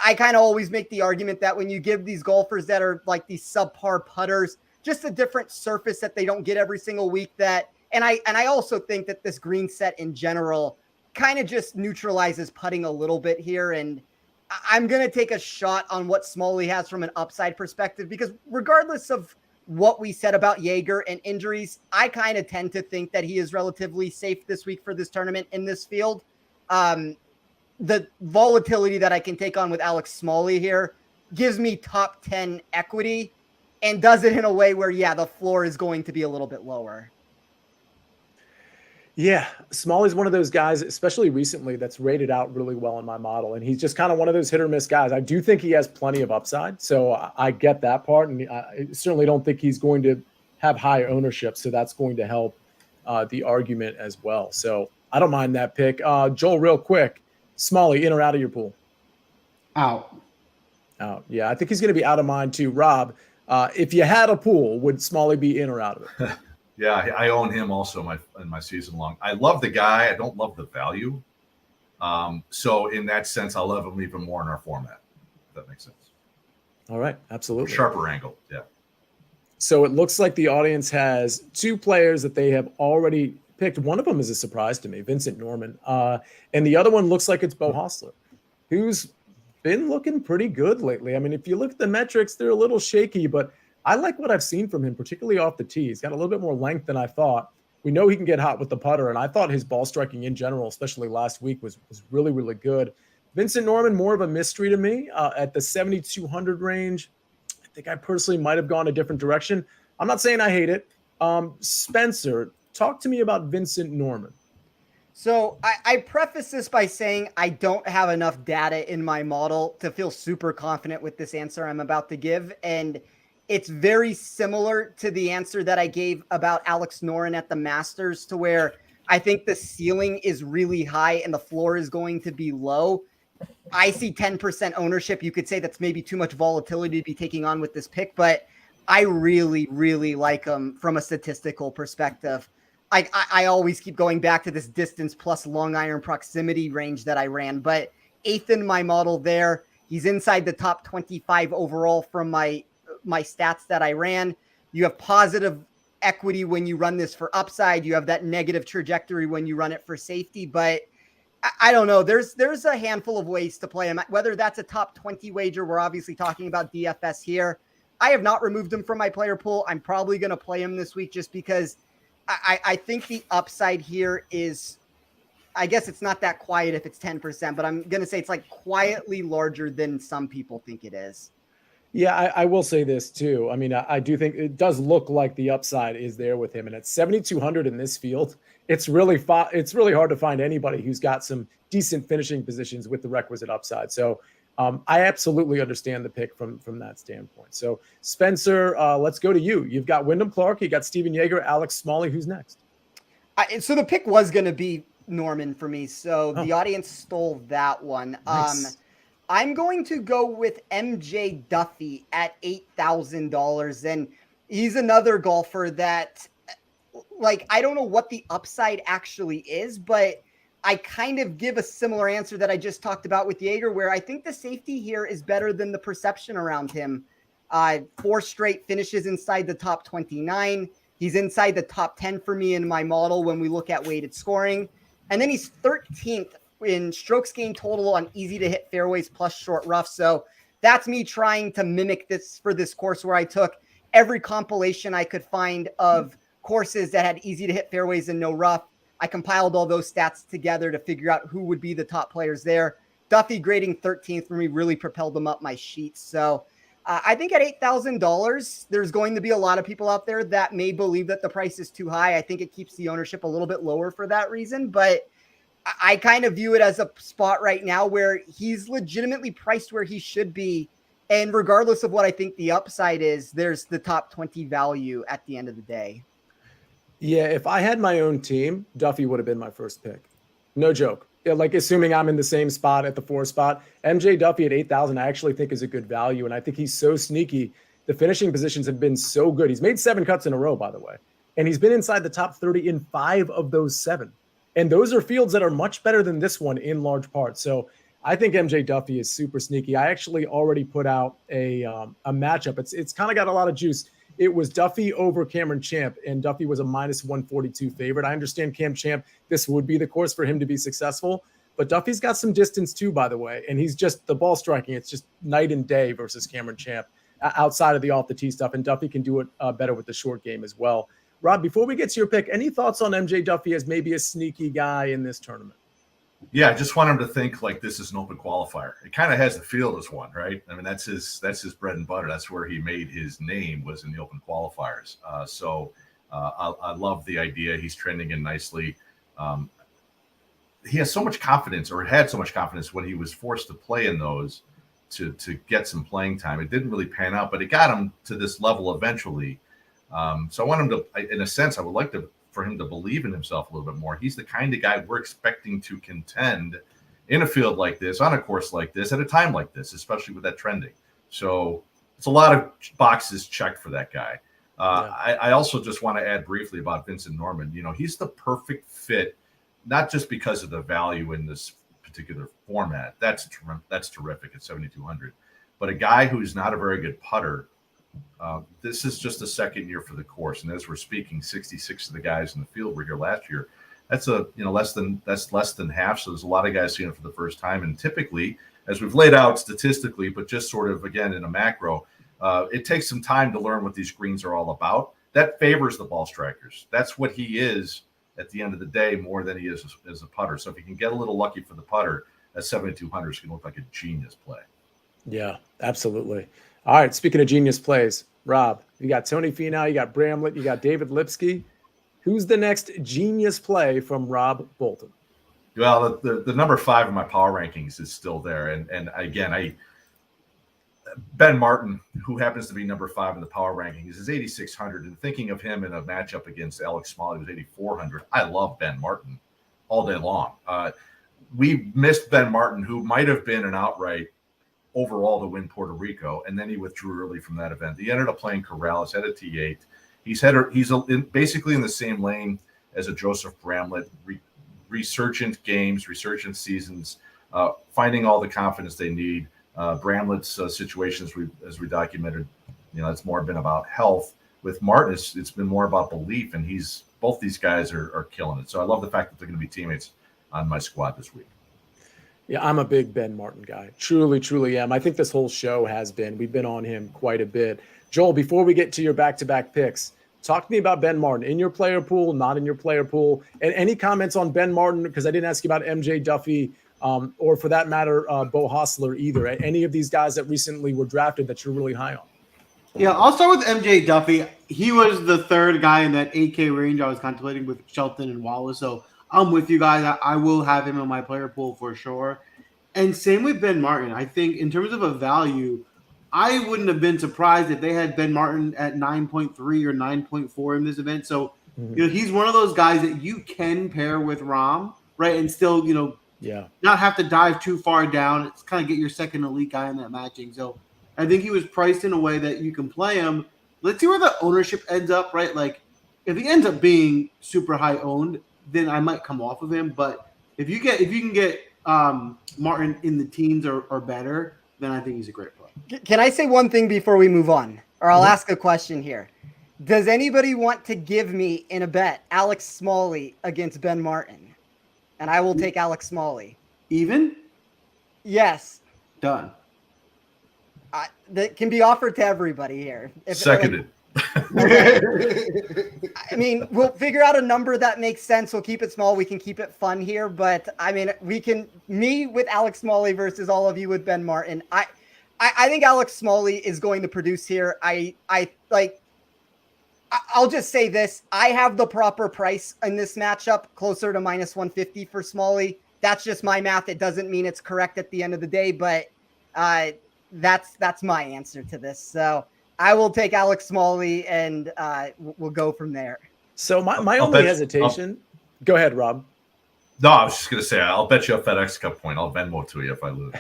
I kind of always make the argument that when you give these golfers that are like these subpar putters, just a different surface that they don't get every single week, and I also think that this green set in general kind of just neutralizes putting a little bit here. And I'm going to take a shot on what Smalley has from an upside perspective, because regardless of what we said about Jaeger and injuries, I kind of tend to think that he is relatively safe this week for this tournament in this field. The volatility that I can take on with Alex Smalley here gives me top 10 equity and does it in a way where, yeah, the floor is going to be a little bit lower. Yeah, Smalley's one of those guys, especially recently, that's rated out really well in my model. And he's just kind of one of those hit or miss guys. I do think he has plenty of upside. So I get that part. And I certainly don't think he's going to have high ownership. So that's going to help the argument as well. So I don't mind that pick. Joel, real quick, Smalley, in or out of your pool? Out. Out. Yeah, I think he's going to be out of mine too. Rob, if you had a pool, would Smalley be in or out of it? Yeah, I own him also in my season long. I love the guy. I don't love the value. So in that sense, I love him even more in our format, if that makes sense. All right, absolutely. Sharper angle, yeah. So it looks like the audience has two players that they have already picked. One of them is a surprise to me, Vincent Norman. And the other one looks like it's Beau Hossler, who's been looking pretty good lately. I mean, if you look at the metrics, they're a little shaky, but I like what I've seen from him, particularly off the tee. He's got a little bit more length than I thought. We know he can get hot with the putter, and I thought his ball striking in general, especially last week, was really, really good. Vincent Norman, more of a mystery to me at the 7,200 range. I think I personally might have gone a different direction. I'm not saying I hate it. Spencer, talk to me about Vincent Norman. So I preface this by saying I don't have enough data in my model to feel super confident with this answer I'm about to give. And it's very similar to the answer that I gave about Alex Noren at the Masters, to where I think the ceiling is really high and the floor is going to be low. I see 10% ownership. You could say that's maybe too much volatility to be taking on with this pick, but I really, really like him from a statistical perspective. I always keep going back to this distance plus long iron proximity range that I ran, but 8th in my model there. He's inside the top 25 overall from my stats that I ran. You have positive equity when you run this for upside. You have that negative trajectory when you run it for safety, but I don't know. There's a handful of ways to play him, whether that's a top 20 wager. We're obviously talking about DFS here. I have not removed him from my player pool. I'm probably going to play him this week just because I think the upside here is, I guess it's not that quiet if it's 10%, but I'm going to say it's like quietly larger than some people think it is. Yeah, I will say this too. I mean, I do think it does look like the upside is there with him. And at 7,200 in this field, it's really hard to find anybody who's got some decent finishing positions with the requisite upside. So I absolutely understand the pick from that standpoint. So Spencer, let's go to you. You've got Wyndham Clark, you got Steven Jaeger, Alex Smalley. Who's next? So the pick was going to be Norman for me. So the audience stole that one. Nice. I'm going to go with MJ Duffy at $8,000. And he's another golfer that, like, I don't know what the upside actually is, but I kind of give a similar answer that I just talked about with Jaeger, where I think the safety here is better than the perception around him. 4 straight finishes inside the top 29. He's inside the top 10 for me in my model when we look at weighted scoring. And then he's 13th in strokes gained total on easy to hit fairways plus short rough. So that's me trying to mimic this for this course, where I took every compilation I could find of courses that had easy to hit fairways and no rough. I compiled all those stats together to figure out who would be the top players there. Duffy grading 13th for me really propelled them up my sheets. So I think at $8,000, there's going to be a lot of people out there that may believe that the price is too high. I think it keeps the ownership a little bit lower for that reason, but I kind of view it as a spot right now where he's legitimately priced where he should be. And regardless of what I think the upside is, there's the top 20 value at the end of the day. Yeah, if I had my own team, Duffy would have been my first pick. No joke. Yeah, like assuming I'm in the same spot at the 4 spot, MJ Duffy at 8,000, I actually think is a good value. And I think he's so sneaky. The finishing positions have been so good. He's made 7 cuts in a row, by the way. And he's been inside the top 30 in 5 of those 7. And those are fields that are much better than this one in large part. So I think MJ Duffy is super sneaky. I actually already put out a matchup. It's kind of got a lot of juice. It was Duffy over Cameron Champ, and Duffy was a minus 142 favorite. I understand Cam Champ, this would be the course for him to be successful, but Duffy's got some distance too, by the way, and he's just the ball striking. It's just night and day versus Cameron Champ outside of the off the tee stuff, and Duffy can do it better with the short game as well. Rob, before we get to your pick, any thoughts on MJ Duffy as maybe a sneaky guy in this tournament? Yeah, I just want him to think like this is an open qualifier. It kind of has the feel as one, right? I mean, that's his bread and butter. That's where he made his name, was in the open qualifiers. I love the idea. He's trending in nicely. He has so much confidence, or had so much confidence when he was forced to play in those to get some playing time. It didn't really pan out, but it got him to this level eventually. So I want him to, in a sense, I would like for him to believe in himself a little bit more. He's the kind of guy we're expecting to contend in a field like this, on a course like this, at a time like this, especially with that trending. So it's a lot of boxes checked for that guy. I also just want to add briefly about Vincent Norman. You know, he's the perfect fit, not just because of the value in this particular format. That's terrific at 7,200. But a guy who's not a very good putter. This is just the second year for the course, and as we're speaking, 66 of the guys in the field were here last year. That's less than half. So there's a lot of guys seeing it for the first time. And typically, as we've laid out statistically, but just sort of again in a macro, it takes some time to learn what these greens are all about. That favors the ball strikers. That's what he is at the end of the day, more than he is as a putter. So if he can get a little lucky for the putter, at 7,200 is going to look like a genius play. Yeah, absolutely. All right, speaking of genius plays, Rob, you got Tony Finau, you got Bramlett, you got David Lipsky. Who's the next genius play from Rob Bolton? Well, the number 5 in my power rankings is still there. And again, Ben Martin, who happens to be number 5 in the power rankings, is 8,600. And thinking of him in a matchup against Alex Smalley, who's 8,400, I love Ben Martin all day long. We missed Ben Martin, who might have been an outright overall to win Puerto Rico, and then he withdrew early from that event. He ended up playing Corrales at a T8. He's basically in the same lane as a Joseph Bramlett, resurgent games, resurgent seasons, finding all the confidence they need. Bramlett's situation, as we documented, it's more been about health. With Martin, it's been more about belief, and both these guys are killing it. So I love the fact that they're going to be teammates on my squad this week. Yeah, I'm a big Ben Martin guy. Truly, truly am. I think this whole show has been. We've been on him quite a bit. Joel, before we get to your back-to-back picks, talk to me about Ben Martin. In your player pool, not in your player pool. And any comments on Ben Martin, because I didn't ask you about MJ Duffy or for that matter, Bo Hostler either. Any of these guys that recently were drafted that you're really high on? Yeah, I'll start with MJ Duffy. He was the third guy in that 8K range I was contemplating with Shelton and Wallace. So I'm with you guys. I will have him in my player pool for sure. And same with Ben Martin. I think in terms of a value, I wouldn't have been surprised if they had Ben Martin at 9.3 or 9.4 in this event. So, he's one of those guys that you can pair with Rahm, right? And still, not have to dive too far down. It's kind of get your second elite guy in that matching. So I think he was priced in a way that you can play him. Let's see where the ownership ends up, right? Like if he ends up being super high owned, then I might come off of him. But if you can get Martin in the teens or better, then I think he's a great play. Can I say one thing before we move on? Or I'll ask a question here. Does anybody want to give me in a bet Alex Smalley against Ben Martin? And I will take Alex Smalley. Even? Yes. Done. That can be offered to everybody here. Seconded. I mean, we'll figure out a number that makes sense. We'll keep it small. We can keep it fun here. But, I mean, me with Alex Smalley versus all of you with Ben Martin. I think Alex Smalley is going to produce here. I'll just say this. I have the proper price in this matchup, closer to minus 150 for Smalley. That's just my math. It doesn't mean it's correct at the end of the day, but that's my answer to this. So I will take Alex Smalley, and we'll go from there. So my only hesitation. Go ahead, Rob. No, I was just going to say, I'll bet you a FedEx Cup point. I'll Venmo to you if I lose.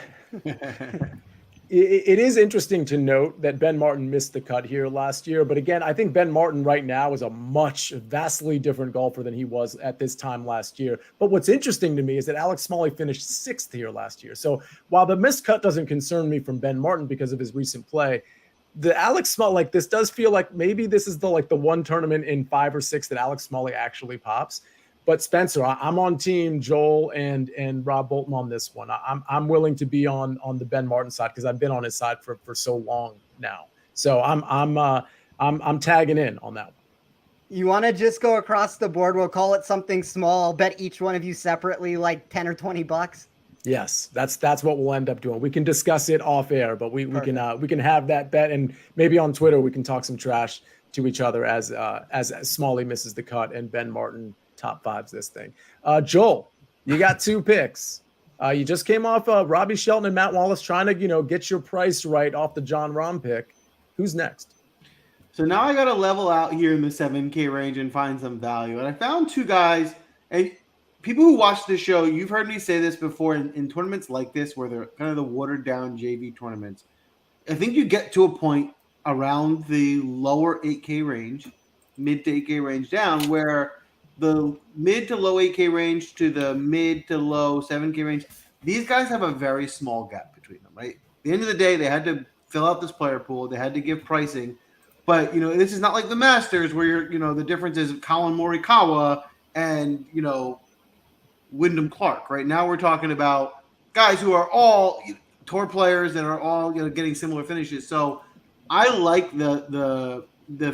It is interesting to note that Ben Martin missed the cut here last year. But again, I think Ben Martin right now is a vastly different golfer than he was at this time last year. But what's interesting to me is that Alex Smalley finished 6th here last year. So while the missed cut doesn't concern me from Ben Martin because of his recent play, the Alex Smalley, this does feel like maybe this is the one tournament in 5 or 6 that Alex Smalley actually pops. But Spencer, I'm on team Joel and Rob Bolton on this one. I'm willing to be on the Ben Martin side because I've been on his side for so long now. So I'm tagging in on that one. You want to just go across the board? We'll call it something small. I'll bet each one of you separately like 10 or 20 bucks. Yes, that's what we'll end up doing. We can discuss it off air, but we can have that bet, and maybe on Twitter we can talk some trash to each other as Smalley misses the cut and Ben Martin top 5s this thing. Joel, you got 2 picks. You just came off Robbie Shelton and Matt Wallace trying to get your price right off the John Rahm pick. Who's next? So now I got to level out here in the 7K range and find some value. And I found 2 guys, and people who watch this show, you've heard me say this before in tournaments like this where they're kind of the watered down JV tournaments. I think you get to a point around the lower 8K range, mid to 8K range down, where the mid to low 8K range to the mid to low 7K range, these guys have a very small gap between them, right? At the end of the day, they had to fill out this player pool. They had to give pricing. But, this is not like the Masters where the difference is Colin Morikawa and, Wyndham Clark. Right now we're talking about guys who are all tour players and are all getting similar finishes. So I like the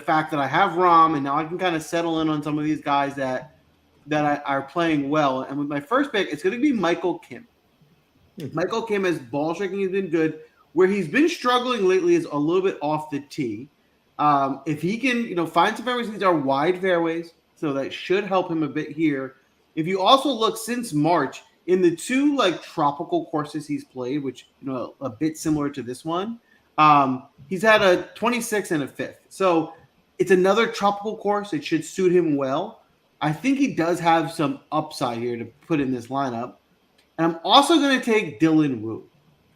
fact that I have Rahm, and now I can kind of settle in on some of these guys that are playing well. And with my first pick, it's going to be Michael Kim. Michael Kim has ball striking has been good. Where he's been struggling lately is a little bit off the tee. If he can, find some fairways, these are wide fairways, so that should help him a bit here. If you also look since March in the 2 tropical courses he's played, which a bit similar to this one, he's had a 26th and a 5th. So it's another tropical course. It should suit him well. I think he does have some upside here to put in this lineup. And I'm also going to take Dylan Wu.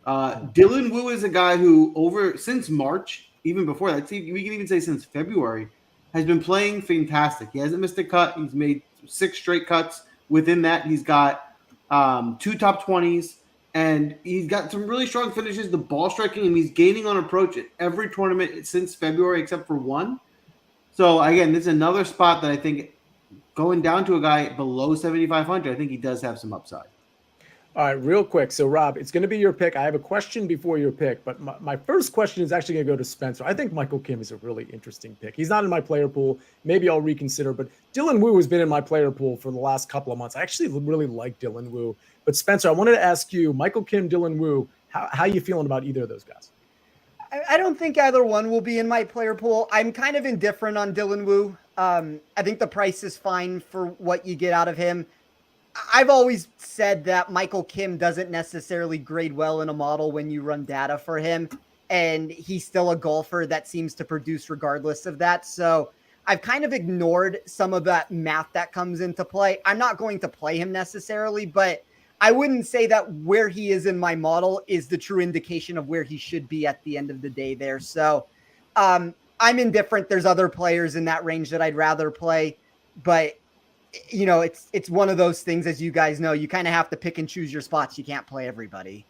Dylan Wu is a guy who since March, even before that, we can even say since February, has been playing fantastic. He hasn't missed a cut. He's made 6 straight cuts. Within that, he's got 2 top 20s, and he's got some really strong finishes. The ball striking, and he's gaining on approach at every tournament since February except for one. So, again, this is another spot that I think going down to a guy below 7,500, I think he does have some upside. All right, real quick. So, Rob, it's going to be your pick. I have a question before your pick, but my first question is actually going to go to Spencer. I think Michael Kim is a really interesting pick. He's not in my player pool. Maybe I'll reconsider, but Dylan Wu has been in my player pool for the last couple of months. I actually really like Dylan Wu. But, Spencer, I wanted to ask you, Michael Kim, Dylan Wu, how you feeling about either of those guys? I don't think either one will be in my player pool. I'm kind of indifferent on Dylan Wu. I think the price is fine for what you get out of him. I've always said that Michael Kim doesn't necessarily grade well in a model when you run data for him, and he's still a golfer that seems to produce regardless of that. So I've kind of ignored some of that math that comes into play. I'm not going to play him necessarily, but I wouldn't say that where he is in my model is the true indication of where he should be at the end of the day there. So I'm indifferent. There's other players in that range that I'd rather play, but it's one of those things, as you guys know, you kind of have to pick and choose your spots. You can't play everybody.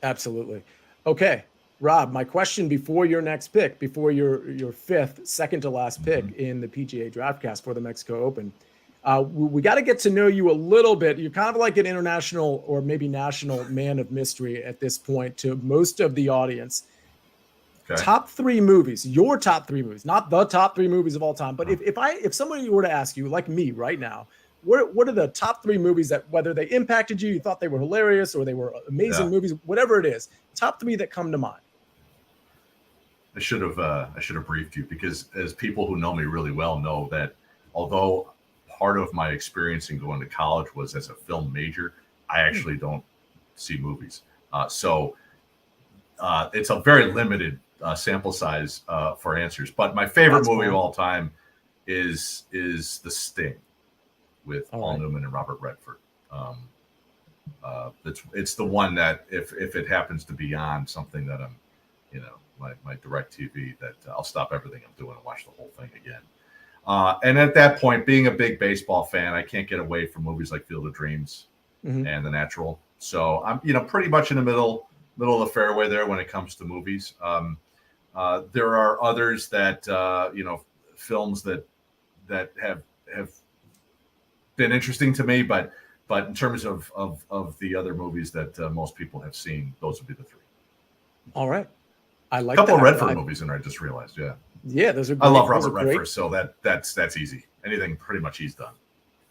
Absolutely. Okay, Rob, my question before your next pick, before your fifth, second to last pick in the PGA DraftCast for the Mexico Open, we got to get to know you a little bit. You're kind of like an international or maybe national man of mystery at this point to most of the audience. Okay. Top 3 movies, your top 3 movies, not the top 3 movies of all time. But if somebody were to ask you, like me right now, what are the top 3 movies that, whether they impacted you, you thought they were hilarious or they were amazing movies, whatever it is, top 3 that come to mind? I should have briefed you, because as people who know me really well know that although part of my experience in going to college was as a film major, I actually don't see movies. So it's a very limited sample size for answers. But my favorite movie of all time is The Sting with Paul Newman and Robert Redford. It's the one that if it happens to be on something that I'm, my direct TV, that I'll stop everything I'm doing and watch the whole thing again. And at that point, being a big baseball fan, I can't get away from movies like Field of Dreams and The Natural. So I'm, pretty much in the middle of the fairway there when it comes to movies. There are others that, films that have been interesting to me, but in terms of the other movies that most people have seen, those would be the three. All right. I like a couple that. Redford movies in there, I just realized. Yeah. Yeah, those are great. I love Robert Redford, so that's easy. Anything pretty much he's done.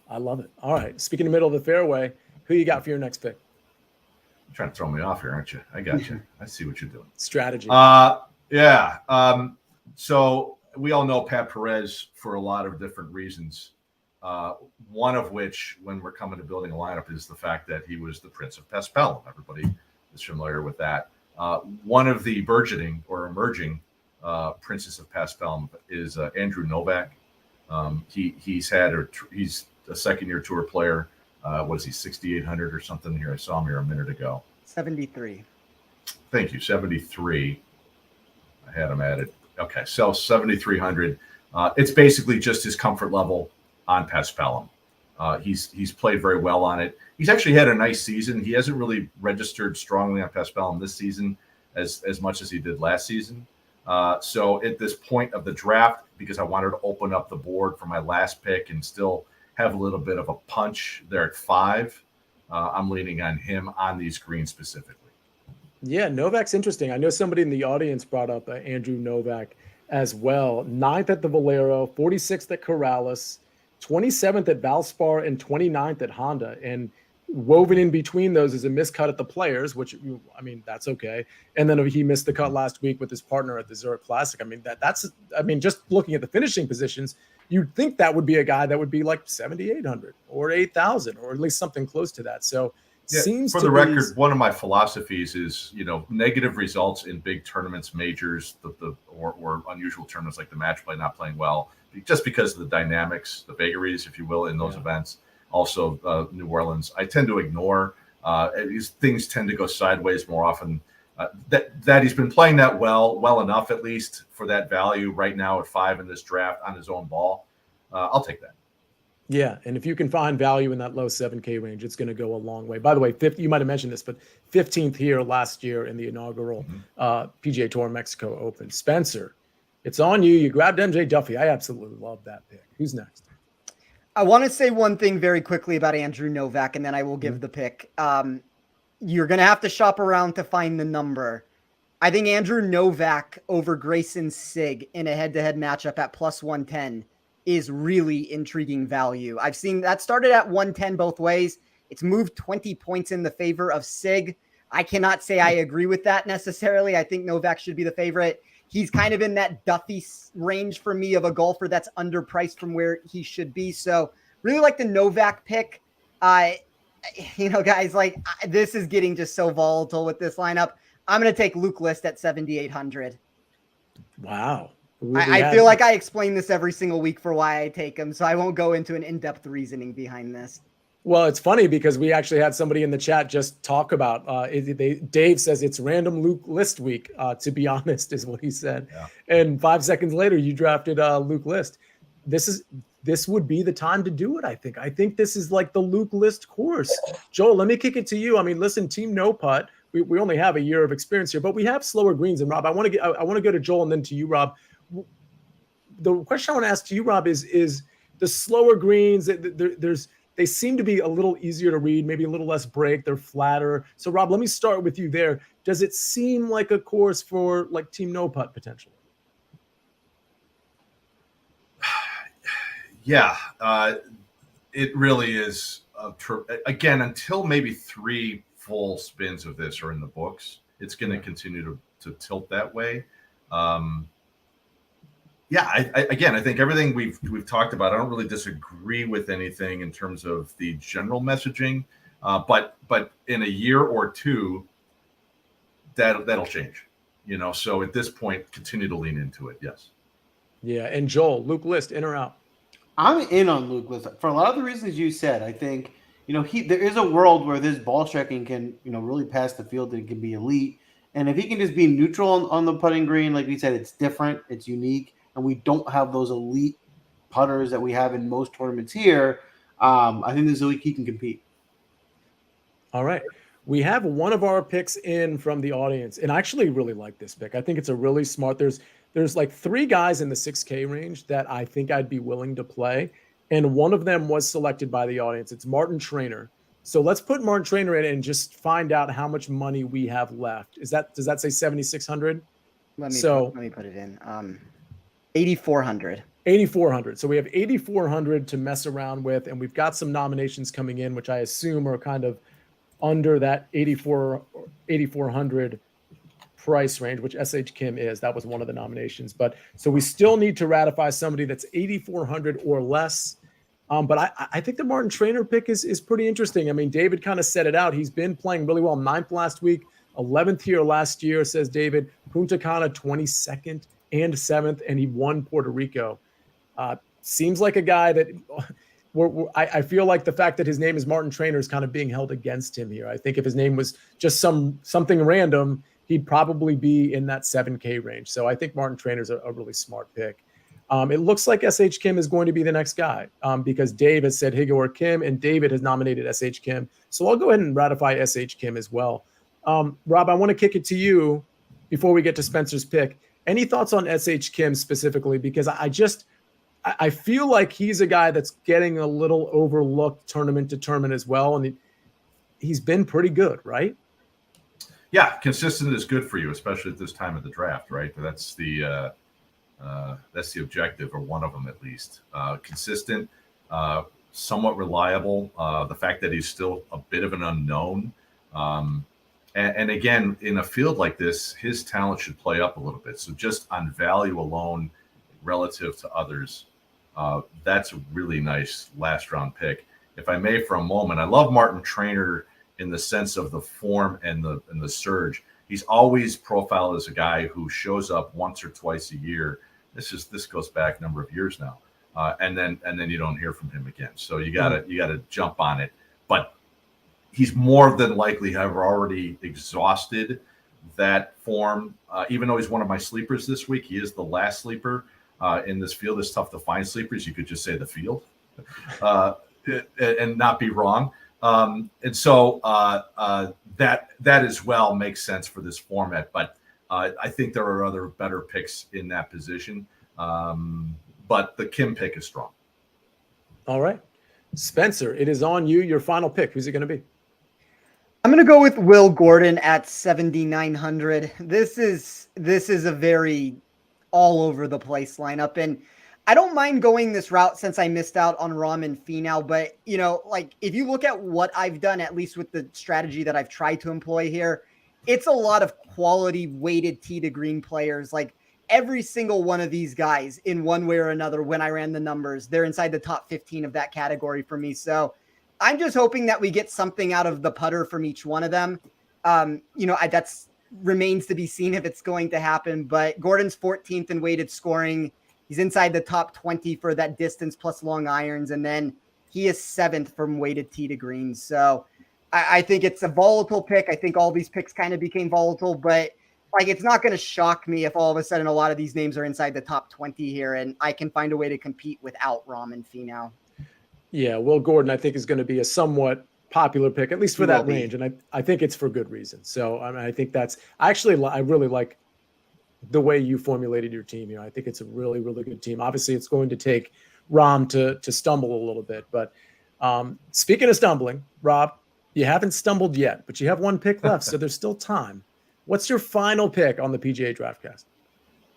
I love it. All right. Speaking of middle of the fairway, who you got for your next pick? You're trying to throw me off here, aren't you? I got you. I see what you're doing. Strategy. Yeah. So we all know Pat Perez for a lot of different reasons. One of which, when we're coming to building a lineup, is the fact that he was the Prince of Paspalum. Everybody is familiar with that. One of the burgeoning or emerging Princes of Paspalum is Andrew Novak. He's a second-year tour player. Was he 6,800 or something here? I saw him here a minute ago. 73. Thank you, 73. I had him added. Okay, so 7,300. It's basically just his comfort level on Paspalum. He's played very well on it. He's actually had a nice season. He hasn't really registered strongly on Paspalum this season as much as he did last season. So at this point of the draft, because I wanted to open up the board for my last pick and still have a little bit of a punch there at 5, I'm leaning on him on these greens specifically. Yeah, Novak's interesting. I know somebody in the audience brought up Andrew Novak as well. 9th at the Valero, 46th at Corrales, 27th at Valspar, and 29th at Honda. And woven in between those is a miscut at the Players, which, that's okay. And then he missed the cut last week with his partner at the Zurich Classic. That's just looking at the finishing positions, you'd think that would be a guy that would be like 7,800 or 8,000 or at least something close to that. So seems for the record, one of my philosophies is, negative results in big tournaments, majors, or unusual tournaments like the match play not playing well, just because of the dynamics, the vagaries, if you will, in those events. Also, New Orleans, I tend to ignore. These things tend to go sideways more often. That he's been playing that well enough, at least for that value right now at 5 in this draft on his own ball. I'll take that. Yeah, and if you can find value in that low 7K range, it's going to go a long way. By the way, you might have mentioned this, but 15th here last year in the inaugural PGA Tour Mexico Open. Spencer, it's on you. You grabbed MJ Duffy. I absolutely love that pick. Who's next? I want to say one thing very quickly about Andrew Novak, and then I will give the pick. You're going to have to shop around to find the number. I think Andrew Novak over Grayson Sigg in a head-to-head matchup at plus 110 is really intriguing value. I've seen that started at 110 both ways. It's moved 20 points in the favor of Sigg. I cannot say I agree with that necessarily. I think Novak should be the favorite. He's kind of in that Duffy range for me of a golfer that's underpriced from where he should be. So really like the Novak pick. Guys, this is getting just so volatile with this lineup. I'm going to take Luke List at 7,800. Wow. I feel like I explain this every single week for why I take him, so I won't go into an in-depth reasoning behind this. Well, it's funny because we actually had somebody in the chat just talk about Dave says it's random Luke List week, to be honest, is what he said. Yeah. And 5 seconds later, you drafted Luke List. This would be the time to do it, I think. I think this is like the Luke List course. Joel, let me kick it to you. Listen, Team No Putt, we only have a year of experience here, but we have slower greens. And Rob, I want to go to Joel and then to you, Rob. The question I want to ask to you, Rob, is the slower greens. They seem to be a little easier to read, maybe a little less break. They're flatter. So, Rob, let me start with you there. Does it seem like a course for like Team No Putt potentially? Yeah, it really is. Again, until maybe 3 full spins of this are in the books, it's going to continue to tilt that way. Yeah, I think everything we've talked about, I don't really disagree with anything in terms of the general messaging, but in a year or two, that'll change, So at this point, continue to lean into it. Yes. Yeah, and Joel, Luke List, in or out? I'm in on Luke List for a lot of the reasons you said. I think there is a world where this ball striking can really pass the field and it can be elite. And if he can just be neutral on the putting green, like we said, it's different, it's unique, and we don't have those elite putters that we have in most tournaments here. I think this is a week he can compete. All right. We have one of our picks in from the audience, and I actually really like this pick. I think it's a really smart. There's like 3 guys in the 6K range that I think I'd be willing to play, and one of them was selected by the audience. It's Martin Trainer. So let's put Martin Trainer in and just find out how much money we have left. Does that say 7,600? Let me put it in. 8,400. 8,400. So we have 8,400 to mess around with, and we've got some nominations coming in, which I assume are kind of under that 8,400 price range, which SH Kim is. That was one of the nominations. But so we still need to ratify somebody that's 8,400 or less. But I think the Martin Trainer pick is pretty interesting. I mean, David kind of set it out. He's been playing really well. 9th last week, 11th here last year, says David. Punta Cana 22nd and 7th, and he won Puerto Rico. Seems like a guy that I feel like the fact that his name is Martin Trainer is kind of being held against him here. I think if his name was just something random, he'd probably be in that 7K range. So I think Martin Trainer's a really smart pick. It looks like SH Kim is going to be the next guy because Dave has said Higo or Kim, and David has nominated SH Kim. So I'll go ahead and ratify SH Kim as well. Rob, I want to kick it to you before we get to Spencer's pick. Any thoughts on SH Kim specifically? Because I feel like he's a guy that's getting a little overlooked tournament to tournament as well. And he's been pretty good, right? Yeah, consistent is good for you, especially at this time of the draft, right? That's the objective, or one of them at least. Consistent, somewhat reliable. The fact that he's still a bit of an unknown. And again, in a field like this, his talent should play up a little bit. So just on value alone, relative to others, that's a really nice last round pick. If I may, for a moment, I love Martin Trainer in the sense of the form and the surge. He's always profiled as a guy who shows up once or twice a year. This goes back a number of years now, and then you don't hear from him again. So you gotta jump on it. But he's more than likely have already exhausted that form. Even though he's one of my sleepers this week, he is the last sleeper in this field. It's tough to find sleepers. You could just say the field and not be wrong. And so that as well makes sense for this format. But I think there are other better picks in that position. But the Kim pick is strong. All right. Spencer, it is on you. Your final pick. Who's it going to be? I'm going to go with Will Gordon at 7,900. This is a very all over the place lineup. And I don't mind going this route since I missed out on Rahm and Finau. But, if you look at what I've done, at least with the strategy that I've tried to employ here, it's a lot of quality weighted tee to green players. Like every single one of these guys in one way or another, when I ran the numbers, they're inside the top 15 of that category for me. So I'm just hoping that we get something out of the putter from each one of them. That's remains to be seen if it's going to happen, but Gordon's 14th in weighted scoring. He's inside the top 20 for that distance plus long irons. And then he is 7th from weighted tee to green. So I think it's a volatile pick. I think all these picks kind of became volatile, but it's not going to shock me if all of a sudden a lot of these names are inside the top 20 here and I can find a way to compete without Rahm and Finau. Yeah, Will Gordon, I think, is going to be a somewhat popular pick, at least for that range. And I think it's for good reason. So I think I really like the way you formulated your team here. I think it's a really, really good team. Obviously, it's going to take Rahm to stumble a little bit. But speaking of stumbling, Rob, you haven't stumbled yet, but you have one pick left, so there's still time. What's your final pick on the PGA DraftCast?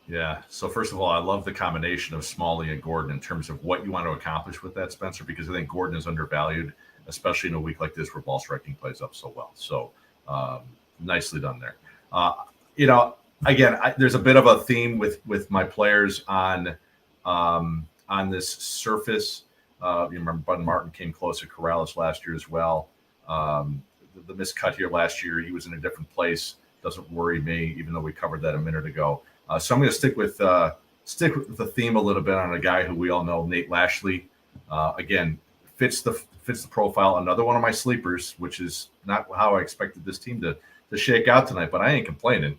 Yeah. So first of all, I love the combination of Smalley and Gordon in terms of what you want to accomplish with that, Spencer, because I think Gordon is undervalued, especially in a week like this where ball striking plays up so well. So nicely done there. again, there's a bit of a theme with my players on this surface. You remember Bud Martin came close to Corrales last year as well. The miscut here last year, he was in a different place. Doesn't worry me, even though we covered that a minute ago. So I'm going to stick with the theme a little bit on a guy who we all know, Nate Lashley. Again, fits the profile. Another one of my sleepers, which is not how I expected this team to shake out tonight, but I ain't complaining.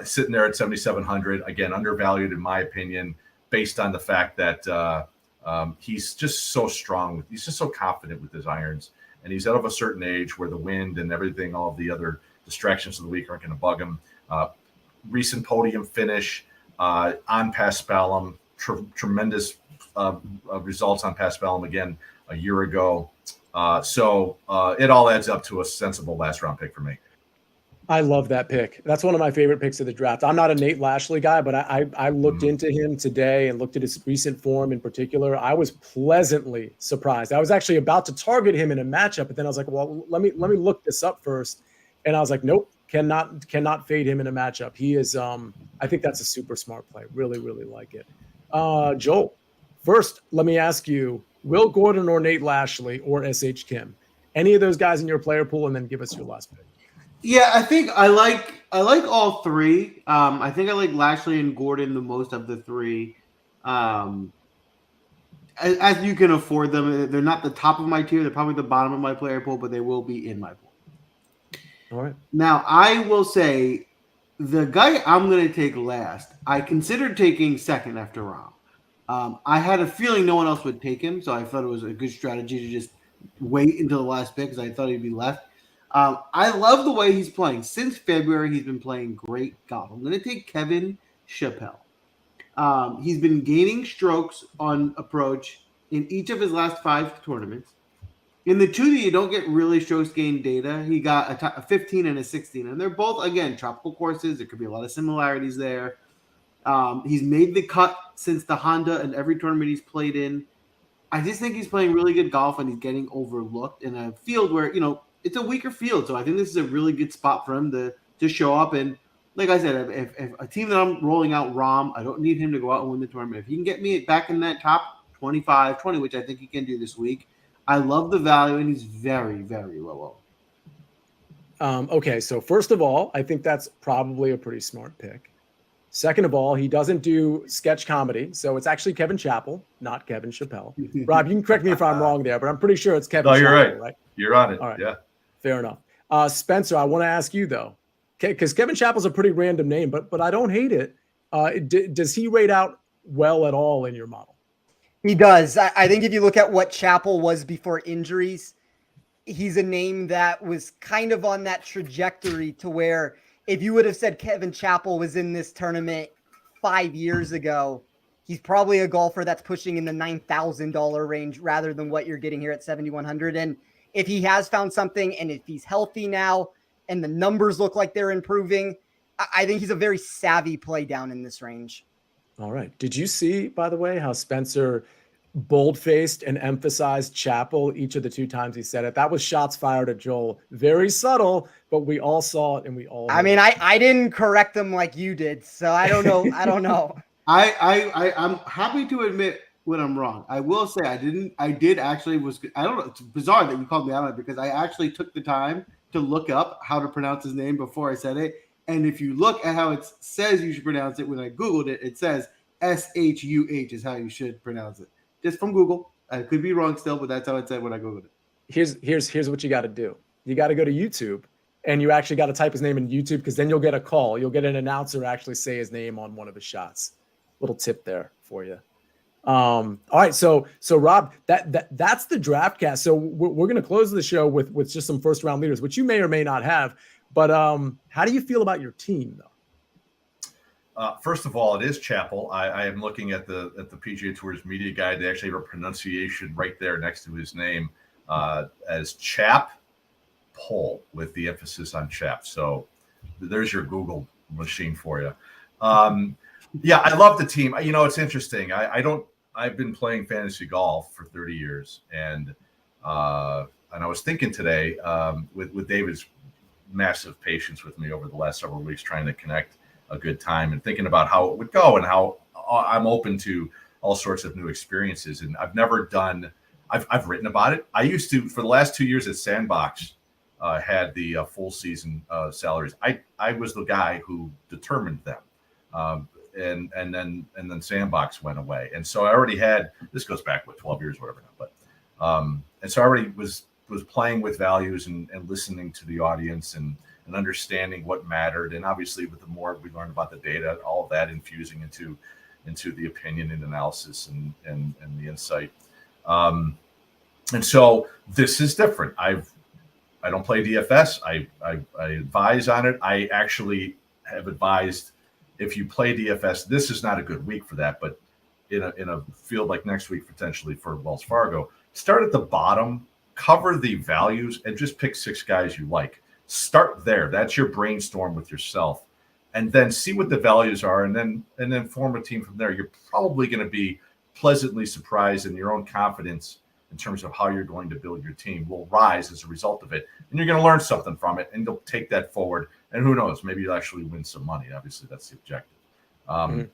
Sitting there at 7,700, again, undervalued in my opinion, based on the fact that he's just so strong. He's just so confident with his irons, and he's out of a certain age where the wind and everything, all of the other distractions of the week aren't going to bug him. Recent podium finish on Paspalum, tremendous results on Paspalum again a year ago. So it all adds up to a sensible last round pick for me. I love that pick. That's one of my favorite picks of the draft. I'm not a Nate Lashley guy, but I looked into him today and looked at his recent form in particular. I was pleasantly surprised. I was actually about to target him in a matchup, but then I was like, well, let me look this up first. And I was like, nope, cannot fade him in a matchup. He is I think that's a super smart play. Really, really like it. Joel, first, let me ask you, Will Gordon or Nate Lashley or SH Kim? Any of those guys in your player pool, and then give us your last pick. Yeah, I think I like all three. I think I like Lashley and Gordon the most of the three. As you can afford them, they're not the top of my tier. They're probably the bottom of my player pool, but they will be in my pool. All right. Now, I will say the guy I'm going to take last, I considered taking second after Rob. I had a feeling no one else would take him, so I thought it was a good strategy to just wait until the last pick because I thought he'd be left. I love the way he's playing. Since February, he's been playing great golf. I'm going to take Kevin Chappell. He's been gaining strokes on approach in each of his last 5 tournaments. In the 2 that you don't get really strokes gain data, he got a 15 and a 16. And they're both, again, tropical courses. There could be a lot of similarities there. He's made the cut since the Honda in every tournament he's played in. I just think he's playing really good golf and he's getting overlooked in a field where, it's a weaker field. So I think this is a really good spot for him to show up. And like I said, if a team that I'm rolling out, Rom, I don't need him to go out and win the tournament. If he can get me back in that top 25, 20, which I think he can do this week, I love the value, and he's very, very low. Okay, so first of all, I think that's probably a pretty smart pick. Second of all, he doesn't do sketch comedy, so it's actually Kevin Chappell, not Kevin Chappell. Rob, you can correct me if I'm wrong there, but I'm pretty sure it's Kevin Chappell, you're right? You're on it. All right. Yeah. Fair enough. Spencer, I want to ask you, though, because Kevin Chappell's a pretty random name, but I don't hate it. Does he rate out well at all in your model? He does. I think if you look at what Chappell was before injuries, he's a name that was kind of on that trajectory to where if you would have said Kevin Chappell was in this tournament 5 years ago, he's probably a golfer that's pushing in the $9,000 range rather than what you're getting here at 7,100. And if he has found something and if he's healthy now and the numbers look like they're improving, I think he's a very savvy play down in this range. All right. Did you see, by the way, how Spencer bold-faced and emphasized Chappell each of the 2 times he said it? That was shots fired at Joel. Very subtle, but we all saw it and we all. I mean, I didn't correct them like you did, so I don't know. I'm happy to admit when I'm wrong. I will say I don't know. It's bizarre that you called me out on it because I actually took the time to look up how to pronounce his name before I said it. And if you look at how it says you should pronounce it, when I Googled it, it says SHUH is how you should pronounce it. Just from Google. I could be wrong still, but that's how it said when I Googled it. Here's what you got to do. You got to go to YouTube and you actually got to type his name in YouTube because then you'll get a call. You'll get an announcer actually say his name on one of his shots. Little tip there for you. All right. So Rob, that's the draft cast. So we're going to close the show with just some first round leaders, which you may or may not have. But how do you feel about your team, though? First of all, it is Chappell. I am looking at the PGA Tour's media guide. They actually have a pronunciation right there next to his name as Chap Pole with the emphasis on Chap. So there's your Google machine for you. Yeah, I love the team. It's interesting. I've been playing fantasy golf for 30 years, and I was thinking today with David's massive patience with me over the last several weeks trying to connect a good time and thinking about how it would go and how I'm open to all sorts of new experiences. And I've never done. I've written about it. I used to, for the last 2 years at Sandbox, had the full season salaries. I was the guy who determined them, and then Sandbox went away, and so I already had. This goes back 12 years, whatever. But and so I already was playing with values and listening to the audience and understanding what mattered. And obviously, with the more we learned about the data, all of that infusing into the opinion and analysis and the insight. And so this is different. I don't play DFS. I advise on it. I actually have advised, if you play DFS, this is not a good week for that, but in a field like next week, potentially for Wells Fargo, start at the bottom, cover the values, and just pick 6 guys you like. Start there. That's your brainstorm with yourself, and then see what the values are, and then form a team from there. You're probably going to be pleasantly surprised, in your own confidence in terms of how you're going to build your team will rise as a result of it. And you're going to learn something from it, and you'll take that forward. And who knows, maybe you'll actually win some money. Obviously, that's the objective.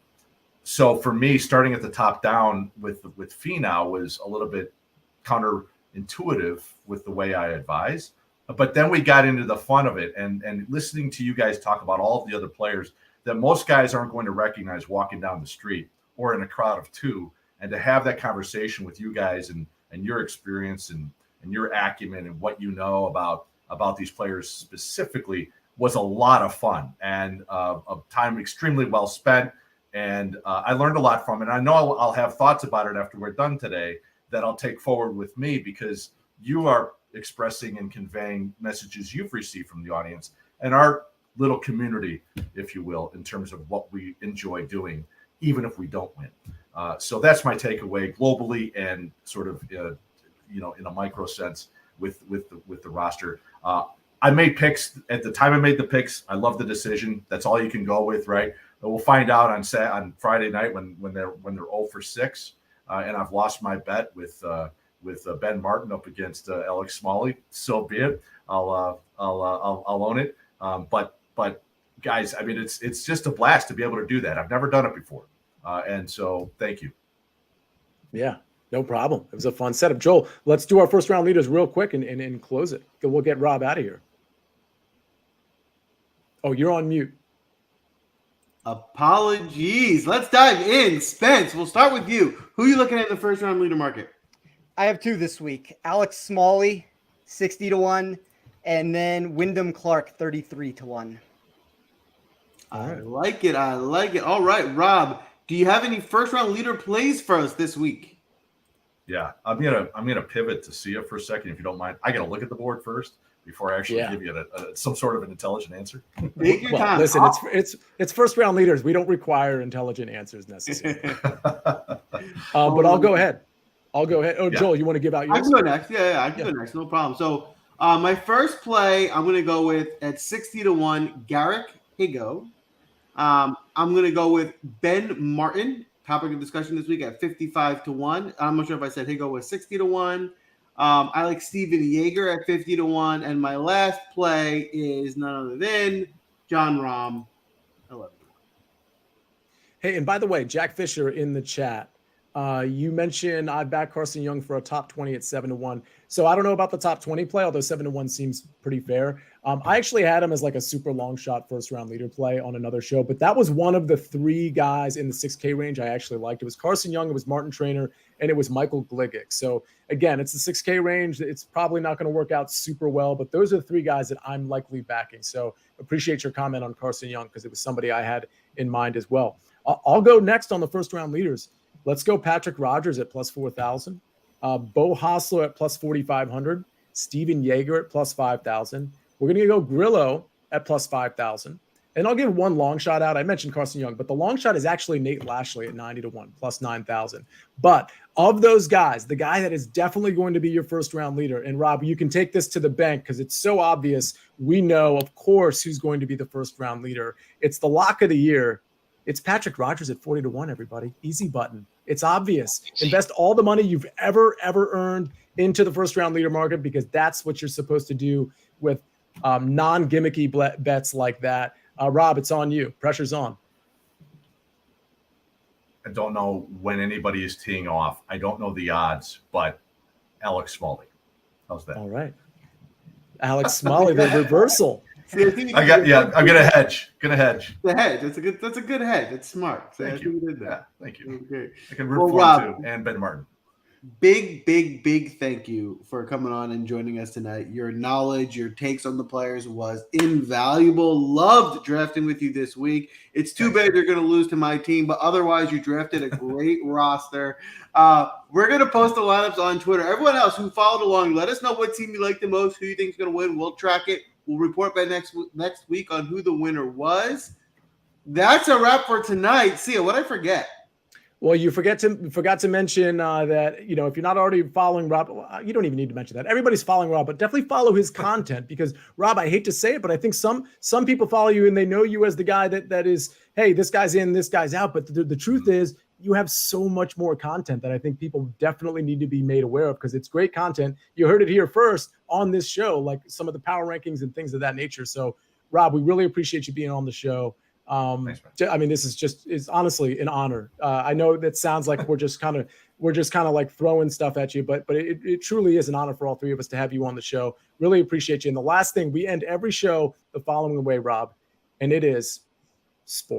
So for me, starting at the top down with Finau was a little bit counterintuitive with the way I advise. But then we got into the fun of it and listening to you guys talk about all of the other players that most guys aren't going to recognize walking down the street or in a crowd of 2. And to have that conversation with you guys and your experience and your acumen and what you know about these players specifically was a lot of fun and a time extremely well spent. And I learned a lot from it. I know I'll have thoughts about it after we're done today that I'll take forward with me, because you are expressing and conveying messages you've received from the audience and our little community, if you will, in terms of what we enjoy doing, even if we don't win. So that's my takeaway globally and sort of, in a micro sense with the roster. I made picks at the time I made the picks. I love the decision. That's all you can go with, right? But we'll find out on Friday night when they're 0 for 6, and I've lost my bet with Ben Martin up against Alex Smalley. So be it. I'll own it. But guys, I mean, it's just a blast to be able to do that. I've never done it before. And so thank you. Yeah, no problem. It was a fun setup. Joel, let's do our first round leaders real quick and close it. We'll get Rob out of here. Oh, you're on mute. Apologies. Let's dive in. Spence, we'll start with you. Who are you looking at in the first round leader market? I have 2 this week. Alex Smalley, 60-1, and then Wyndham Clark, 33-1. I like it. All right, Rob, do you have any first round leader plays for us this week? Yeah, I'm gonna pivot to Sia for a second, if you don't mind. I gotta look at the board first before I actually give you some sort of an intelligent answer. Take your time. Listen, it's first round leaders. We don't require intelligent answers necessarily. But I'll go ahead. Oh, yeah. Joel, you want to give out yours? I can go next. Yeah, I can go next. No problem. So my first play, I'm going to go with at 60-1, Garrick Higo. I'm going to go with Ben Martin, topic of discussion this week, at 55-1. I'm not sure if I said Higo was 60-1. I like Steven Yeager at 50-1. And my last play is none other than John Rahm, 11-1. Hey, and by the way, Jack Fisher in the chat. You mentioned I backed Carson Young for a top 20 at 7-1. So I don't know about the top 20 play, although 7-1 seems pretty fair. I actually had him as like a super long shot first round leader play on another show, but that was one of the 3 guys in the 6K range I actually liked. It was Carson Young, it was Martin Traynor, and it was Michael Gligic. So again, it's the 6K range. It's probably not going to work out super well, but those are the 3 guys that I'm likely backing. So appreciate your comment on Carson Young, because it was somebody I had in mind as well. I'll go next on the first round leaders. Let's go Patrick Rogers at plus 4,000, Bo Hostler at plus 4,500, Steven Yeager at plus 5,000. We're going to go Grillo at plus 5,000. And I'll give one long shot out. I mentioned Carson Young, but the long shot is actually Nate Lashley at 90-1, plus 9,000. But of those guys, the guy that is definitely going to be your first round leader, and Rob, you can take this to the bank because it's so obvious. We know, of course, who's going to be the first round leader. It's the lock of the year. It's Patrick Rogers at 40-1, everybody. Easy button. It's obvious. Invest all the money you've ever earned into the first round leader market, because that's what you're supposed to do with non-gimmicky bets like that. Rob, it's on you. Pressure's on. I don't know when anybody is teeing off. I don't know the odds, but Alex Smalley. How's that? All right. Alex Smalley, the reversal. See, I'm gonna hedge. The hedge. That's a good hedge. It's smart. Thank you. Did that. Yeah, thank you. Okay. I can root for him too, and Ben Martin. Big thank you for coming on and joining us tonight. Your knowledge, your takes on the players was invaluable. Loved drafting with you this week. It's too bad you're going to lose to my team, but otherwise you drafted a great roster. We're going to post the lineups on Twitter. Everyone else who followed along, let us know what team you like the most, who you think is going to win. We'll track it. We'll report by next week on who the winner was. That's a wrap for tonight. See ya. What'd I forget? Well, you forgot to mention that, if you're not already following Rob, you don't even need to mention that. Everybody's following Rob, but definitely follow his content because, Rob, I hate to say it, but I think some people follow you and they know you as the guy that is, hey, this guy's in, this guy's out. But the truth is you have so much more content that I think people definitely need to be made aware of because it's great content. You heard it here first on this show, like some of the power rankings and things of that nature. So, Rob, we really appreciate you being on the show. Thanks, I mean, this is honestly an honor. I know that sounds like we're just kind of like throwing stuff at you, but it truly is an honor for all three of us to have you on the show. Really appreciate you. And the last thing, we end every show the following way, Rob, and it is sport.